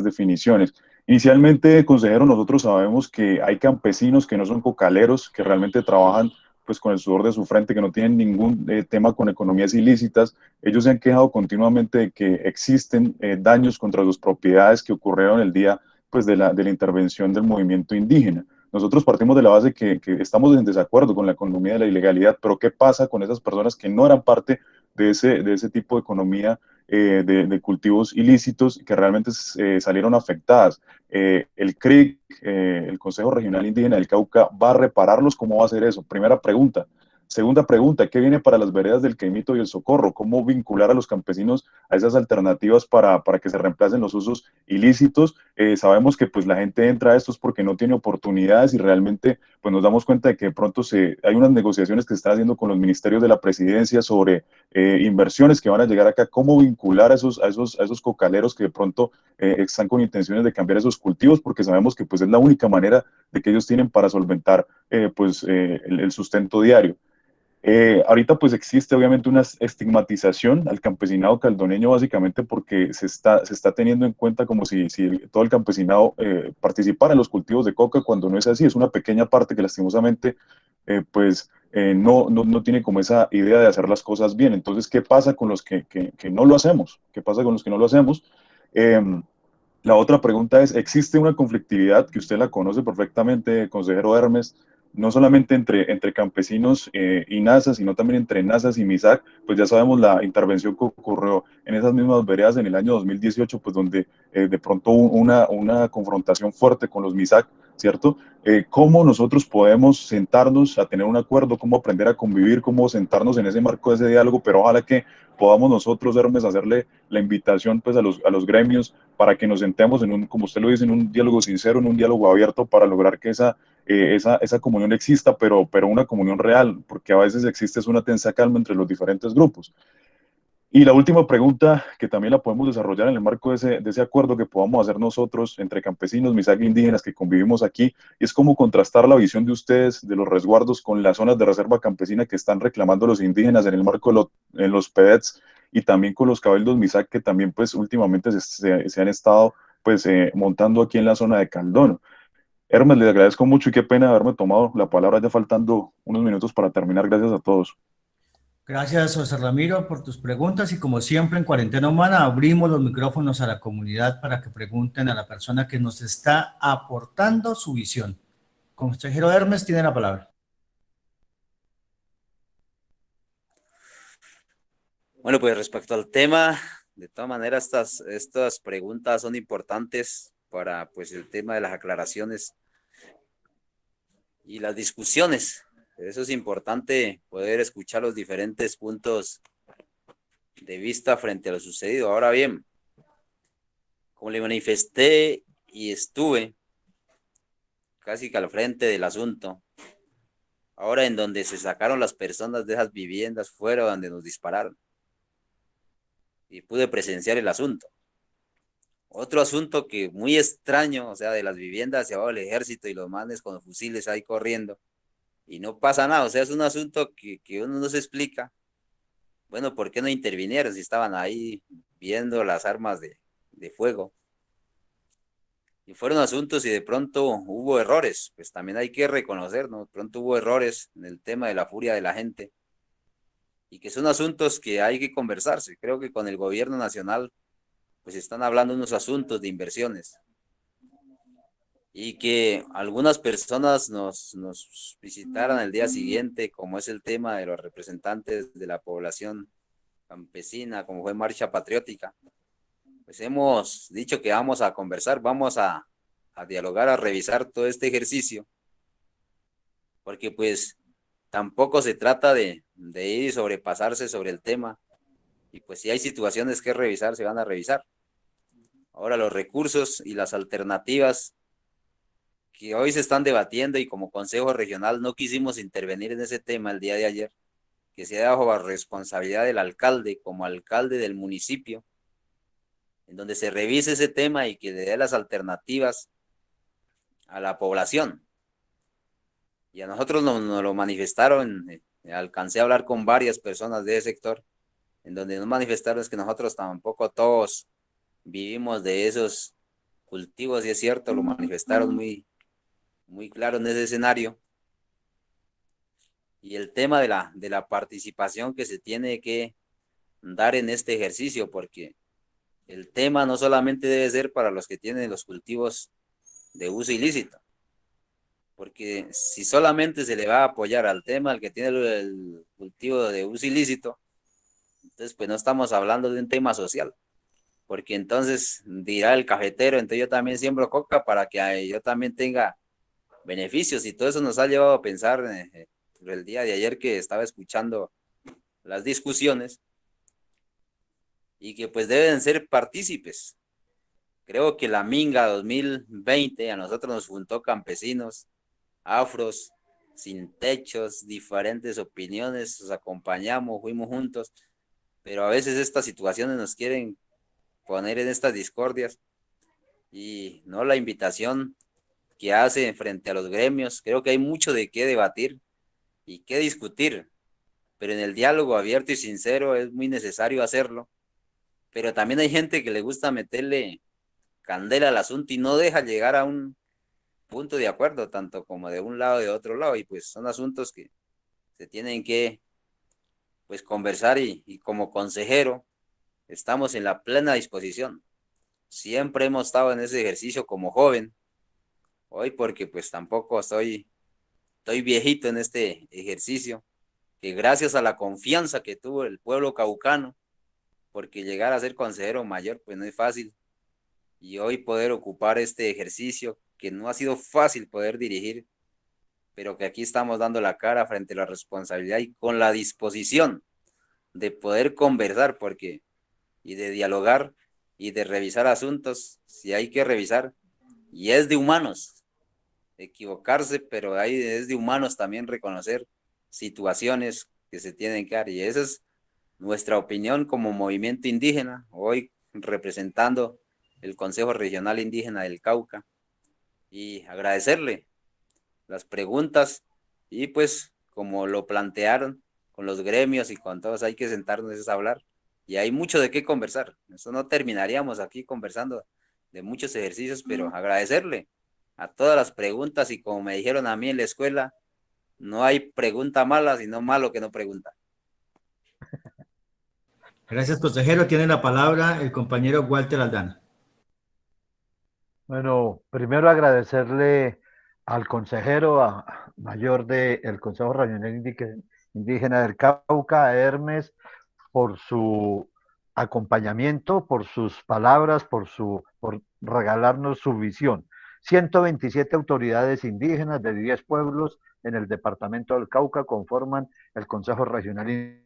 definiciones. Inicialmente, consejero, nosotros sabemos que hay campesinos que no son cocaleros, que realmente trabajan pues con el sudor de su frente, que no tienen ningún tema con economías ilícitas. Ellos se han quejado continuamente de que existen daños contra sus propiedades que ocurrieron el día pues, de la intervención del movimiento indígena. Nosotros partimos de la base que estamos en desacuerdo con la economía de la ilegalidad, pero ¿qué pasa con esas personas que no eran parte de ese tipo de economía de cultivos ilícitos que realmente salieron afectadas. El CRIC, el Consejo Regional Indígena del Cauca, ¿va a repararlos? ¿Cómo va a hacer eso? Primera pregunta. Segunda pregunta, ¿qué viene para las veredas del Caimito y el Socorro? ¿Cómo vincular a los campesinos a esas alternativas para que se reemplacen los usos ilícitos? Sabemos que pues la gente entra a estos porque no tiene oportunidades y realmente pues nos damos cuenta de que de pronto hay unas negociaciones que se están haciendo con los ministerios de la presidencia sobre inversiones que van a llegar acá. ¿Cómo vincular a esos cocaleros que de pronto están con intenciones de cambiar esos cultivos? Porque sabemos que pues es la única manera de que ellos tienen para solventar el sustento diario. Ahorita pues existe obviamente una estigmatización al campesinado caldoneño básicamente porque se está teniendo en cuenta como si todo el campesinado participara en los cultivos de coca, cuando no es así. Es una pequeña parte que lastimosamente no tiene como esa idea de hacer las cosas bien. Entonces, ¿qué pasa con los que no lo hacemos? ¿Qué pasa con los que no lo hacemos? La otra pregunta es, ¿existe una conflictividad que usted la conoce perfectamente, consejero Hermes, no solamente entre campesinos y NASA, sino también entre NASAS y MISAC? Pues ya sabemos la intervención que ocurrió en esas mismas veredas en el año 2018, pues donde de pronto hubo una confrontación fuerte con los MISAC, ¿cierto? ¿Cómo nosotros podemos sentarnos a tener un acuerdo, cómo aprender a convivir, cómo sentarnos en ese marco de ese diálogo, pero ojalá que podamos nosotros, Hermes, hacerle la invitación pues a los gremios para que nos sentemos como usted lo dice, en un diálogo sincero, en un diálogo abierto para lograr que esa comunión exista, pero una comunión real, porque a veces existe una tensa calma entre los diferentes grupos. Y la última pregunta, que también la podemos desarrollar en el marco de ese acuerdo que podamos hacer nosotros entre campesinos, MISAC e indígenas que convivimos aquí, es cómo contrastar la visión de ustedes de los resguardos con las zonas de reserva campesina que están reclamando los indígenas en el marco en los PEDETs y también con los cabildos MISAC que también pues últimamente se han estado pues montando aquí en la zona de Caldono. Hermes, les agradezco mucho y qué pena haberme tomado la palabra ya faltando unos minutos para terminar. Gracias a todos. Gracias, José Ramiro, por tus preguntas y como siempre en Cuarentena Humana abrimos los micrófonos a la comunidad para que pregunten a la persona que nos está aportando su visión. Consejero Hermes tiene la palabra. Bueno, pues respecto al tema, de todas maneras estas preguntas son importantes para pues el tema de las aclaraciones y las discusiones. Eso es importante, poder escuchar los diferentes puntos de vista frente a lo sucedido. Ahora bien, como le manifesté y estuve casi que al frente del asunto, ahora en donde se sacaron las personas de esas viviendas fuera donde nos dispararon y pude presenciar el asunto. Otro asunto que muy extraño, o sea, de las viviendas hacia abajo del ejército y los manes con fusiles ahí corriendo y no pasa nada, o sea, es un asunto que uno no se explica. Bueno, ¿por qué no intervinieron si estaban ahí viendo las armas de fuego? Y fueron asuntos y de pronto hubo errores, pues también hay que reconocer, ¿no? De pronto hubo errores en el tema de la furia de la gente y que son asuntos que hay que conversarse. Creo que con el gobierno nacional pues están hablando unos asuntos de inversiones y que algunas personas nos visitaran el día siguiente, como es el tema de los representantes de la población campesina, como fue Marcha Patriótica. Pues hemos dicho que vamos a conversar, vamos a dialogar, a revisar todo este ejercicio, porque pues tampoco se trata de ir y sobrepasarse sobre el tema, y pues si hay situaciones que revisar, se van a revisar. Ahora los recursos y las alternativas que hoy se están debatiendo y como Consejo Regional no quisimos intervenir en ese tema el día de ayer, que se da bajo responsabilidad del alcalde como alcalde del municipio, en donde se revise ese tema y que le dé las alternativas a la población. Y a nosotros nos lo manifestaron, alcancé a hablar con varias personas de ese sector, en donde nos manifestaron es que nosotros tampoco todos vivimos de esos cultivos, y es cierto, lo manifestaron muy claro en ese escenario. Y el tema de la participación que se tiene que dar en este ejercicio, porque el tema no solamente debe ser para los que tienen los cultivos de uso ilícito, porque si solamente se le va a apoyar al tema al que tiene el cultivo de uso ilícito, Entonces, pues no estamos hablando de un tema social, porque entonces dirá el cafetero, entonces yo también siembro coca para que yo también tenga beneficios, y todo eso nos ha llevado a pensar el día de ayer que estaba escuchando las discusiones y que pues deben ser partícipes. Creo que la Minga 2020 a nosotros nos juntó campesinos, afros, sin techos, diferentes opiniones, nos acompañamos, fuimos juntos, pero a veces estas situaciones nos quieren poner en estas discordias, y no la invitación que hace frente a los gremios. Creo que hay mucho de qué debatir y qué discutir, pero en el diálogo abierto y sincero es muy necesario hacerlo. Pero también hay gente que le gusta meterle candela al asunto y no deja llegar a un punto de acuerdo, tanto como de un lado y de otro lado, y pues son asuntos que se tienen que pues conversar, y como consejero estamos en la plena disposición. Siempre hemos estado en ese ejercicio como joven, hoy porque pues tampoco estoy viejito en este ejercicio, que gracias a la confianza que tuvo el pueblo caucano, porque llegar a ser consejero mayor pues no es fácil, y hoy poder ocupar este ejercicio que no ha sido fácil poder dirigir, pero que aquí estamos dando la cara frente a la responsabilidad y con la disposición de poder conversar, porque y de dialogar y de revisar asuntos si hay que revisar, y es de humanos equivocarse, pero ahí es de humanos también reconocer situaciones que se tienen que dar, y esa es nuestra opinión como movimiento indígena, hoy representando el Consejo Regional Indígena del Cauca, y agradecerle las preguntas, y pues como lo plantearon con los gremios y con todos, hay que sentarnos a hablar, y hay mucho de qué conversar. Eso no terminaríamos aquí conversando de muchos ejercicios, pero agradecerle a todas las preguntas, y como me dijeron a mí en la escuela, no hay pregunta mala, sino malo que no pregunta. Gracias, consejero. Tiene la palabra el compañero Walter Aldana. Bueno, primero agradecerle al consejero mayor del Consejo Regional Indígena del Cauca, a Hermes, por su acompañamiento, por sus palabras, por regalarnos su visión. 127 autoridades indígenas de 10 pueblos en el departamento del Cauca conforman el Consejo Regional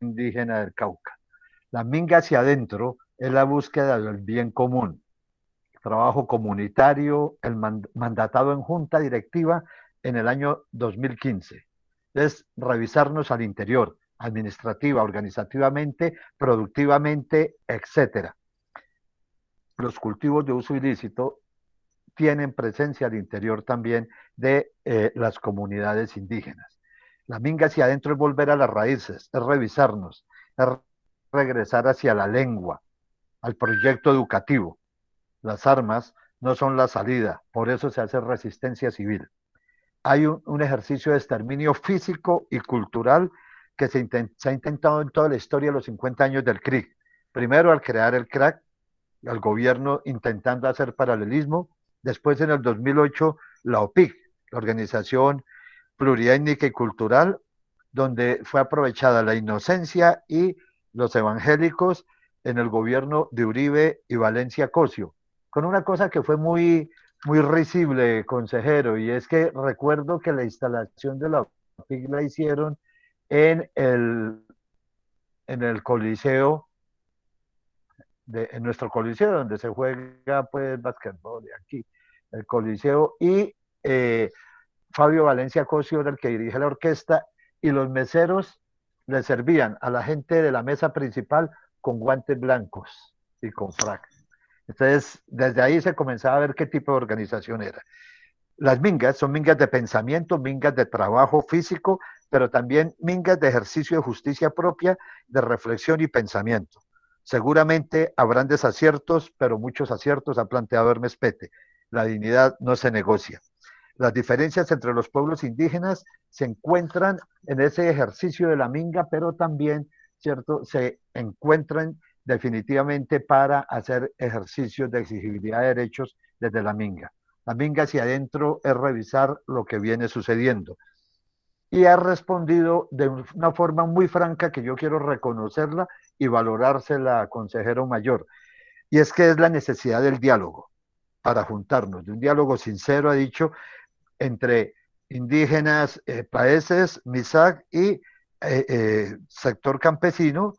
Indígena del Cauca. La Minga hacia adentro es la búsqueda del bien común, trabajo comunitario, el mandatado en junta directiva en el año 2015. Es revisarnos al interior, administrativa, organizativamente, productivamente, etcétera. Los cultivos de uso ilícito tienen presencia al interior también de las comunidades indígenas. La Minga hacia adentro es volver a las raíces, es revisarnos, es regresar hacia la lengua, al proyecto educativo. Las armas no son la salida, por eso se hace resistencia civil. Hay un ejercicio de exterminio físico y cultural que se ha intentado en toda la historia de los 50 años del CRIC. Primero al crear el CRAC, al gobierno intentando hacer paralelismo. Después en el 2008 la OPIC, la Organización Pluriétnica y Cultural, donde fue aprovechada la inocencia y los evangélicos en el gobierno de Uribe y Valencia Cosio, con una cosa que fue muy risible, consejero, y es que recuerdo que la instalación de la OPIC la hicieron en el Coliseo, en nuestro Coliseo, donde se juega pues basquetbol, aquí, el Coliseo, y Fabio Valencia Cosio era el que dirige la orquesta, y los meseros le servían a la gente de la mesa principal con guantes blancos y con frac. Entonces, desde ahí se comenzaba a ver qué tipo de organización era. Las mingas son mingas de pensamiento, mingas de trabajo físico, pero también mingas de ejercicio de justicia propia, de reflexión y pensamiento. Seguramente habrán desaciertos, pero muchos aciertos ha planteado Hermes Pete. La dignidad no se negocia. Las diferencias entre los pueblos indígenas se encuentran en ese ejercicio de la minga, pero también, ¿cierto?, se encuentran definitivamente para hacer ejercicios de exigibilidad de derechos desde la minga. La minga hacia adentro es revisar lo que viene sucediendo. y ha respondido de una forma muy franca que yo quiero reconocerla y valorársela, consejero mayor. Y es que es la necesidad del diálogo para juntarnos, de un diálogo sincero, ha dicho, entre indígenas, países, MISAC y sector campesino,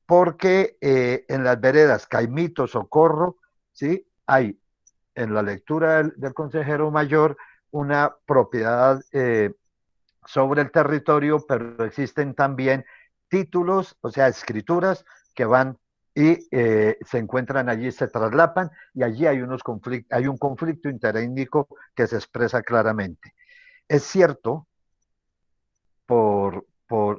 porque en las veredas Caimito, Socorro, ¿sí? Hay en la lectura del consejero mayor una propiedad sobre el territorio, pero existen también títulos, o sea, escrituras que van y se encuentran allí, se traslapan, y allí hay un conflicto interétnico que se expresa claramente. Es cierto,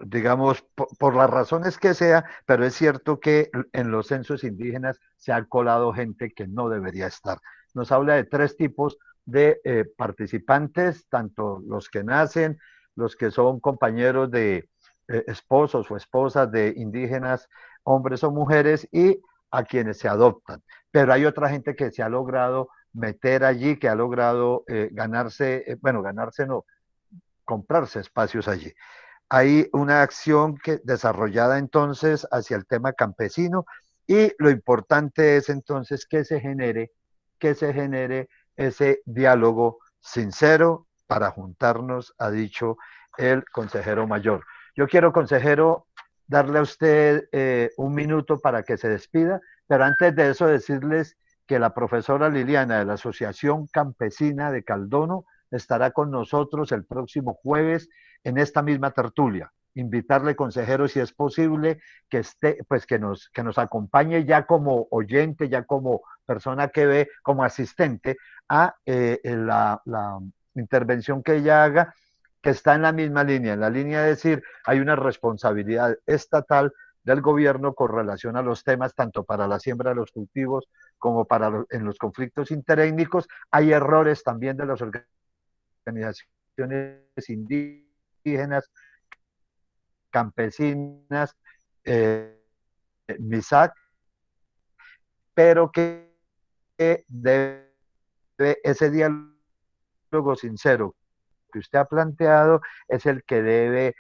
digamos, por las razones que sea, pero es cierto que en los censos indígenas se ha colado gente que no debería estar. Nos habla de 3 tipos de participantes, tanto los que nacen, los que son compañeros de esposos o esposas de indígenas, hombres o mujeres, y a quienes se adoptan. Pero hay otra gente que se ha logrado meter allí, que ha logrado ganarse, bueno, ganarse no, comprarse espacios allí. Hay una acción desarrollada entonces hacia el tema campesino, y lo importante es entonces que se genere ese diálogo sincero para juntarnos, ha dicho el consejero mayor. Yo quiero, consejero, darle a usted un minuto para que se despida, pero antes de eso decirles que la profesora Liliana de la Asociación Campesina de Caldono estará con nosotros el próximo jueves en esta misma tertulia. Invitarle, consejero, si es posible, que esté, pues que nos acompañe ya como oyente, ya como persona que ve, como asistente a la intervención que ella haga, que está en la misma línea, en la línea de decir, hay una responsabilidad estatal del gobierno con relación a los temas, tanto para la siembra de los cultivos como en los conflictos interétnicos. Hay errores también de las organizaciones indígenas, campesinas, MISAC, pero que debe ese diálogo sincero que usted ha planteado es el que debe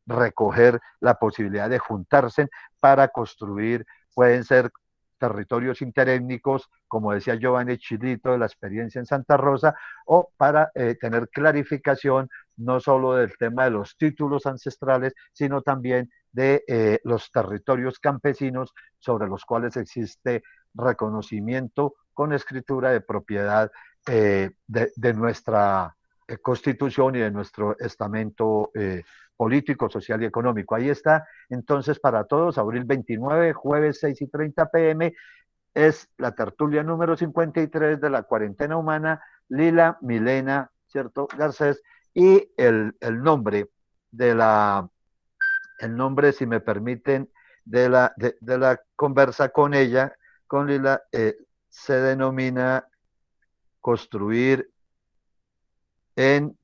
recoger la posibilidad de juntarse para construir, pueden ser territorios interétnicos, como decía Giovanni Chilito de la experiencia en Santa Rosa, o para tener clarificación no solo del tema de los títulos ancestrales, sino también de los territorios campesinos sobre los cuales existe reconocimiento con escritura de propiedad de nuestra Constitución y de nuestro estamento político, social y económico. Ahí está, entonces, para todos, abril 29, jueves 6:30 p.m., es la tertulia número 53 de la cuarentena humana, Lila Milena, ¿cierto? Garcés, y el nombre, si me permiten, de la conversa con ella, con Lila, se denomina construir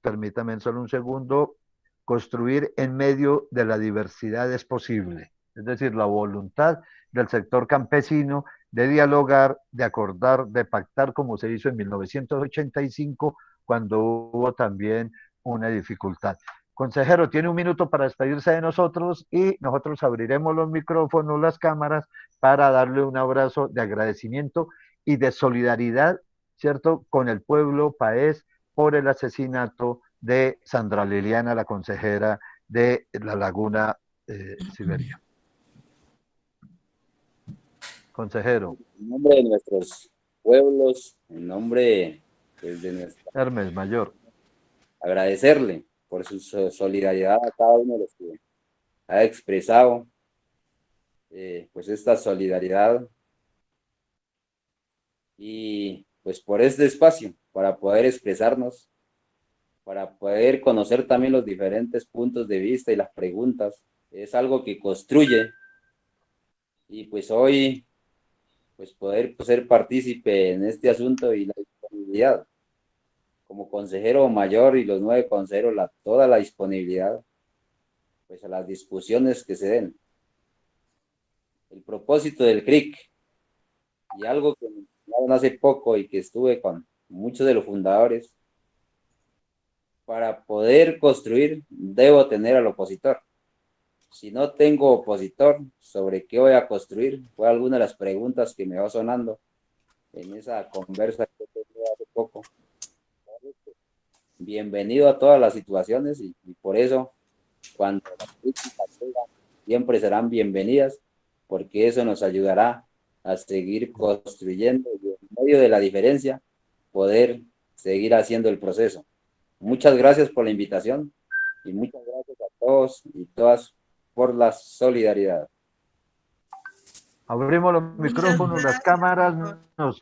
permítame solo un segundo, construir en medio de la diversidad es posible. Es decir, la voluntad del sector campesino de dialogar, de acordar, de pactar, como se hizo en 1985, cuando hubo también una dificultad. Consejero, tiene un minuto para despedirse de nosotros y nosotros abriremos los micrófonos, las cámaras, para darle un abrazo de agradecimiento y de solidaridad, ¿cierto?, con el pueblo país por el asesinato de Sandra Liliana, la consejera de La Laguna, Siberia. Consejero. En nombre de nuestros pueblos, en nombre de nuestra... Hermes Mayor. Agradecerle por su solidaridad a cada uno de los que ha expresado pues esta solidaridad, y pues por este espacio para poder expresarnos, para poder conocer también los diferentes puntos de vista y las preguntas. Es algo que construye, y pues hoy pues poder ser partícipe en este asunto y la disponibilidad como consejero mayor y los 9 consejeros, toda la disponibilidad pues a las discusiones que se den. El propósito del CRIC, y algo que me mencionaron hace poco y que estuve con muchos de los fundadores, para poder construir, debo tener al opositor. Si no tengo opositor, ¿sobre qué voy a construir? Fue alguna de las preguntas que me va sonando en esa conversa que tuve hace poco. Bienvenido a todas las situaciones y por eso, cuando las críticas llegan, siempre serán bienvenidas, porque eso nos ayudará a seguir construyendo y en medio de la diferencia, poder seguir haciendo el proceso. Muchas gracias por la invitación y muchas gracias a todos y todas por la solidaridad. Abrimos los Muchas micrófonos, las gracias, cámaras, doctor. nos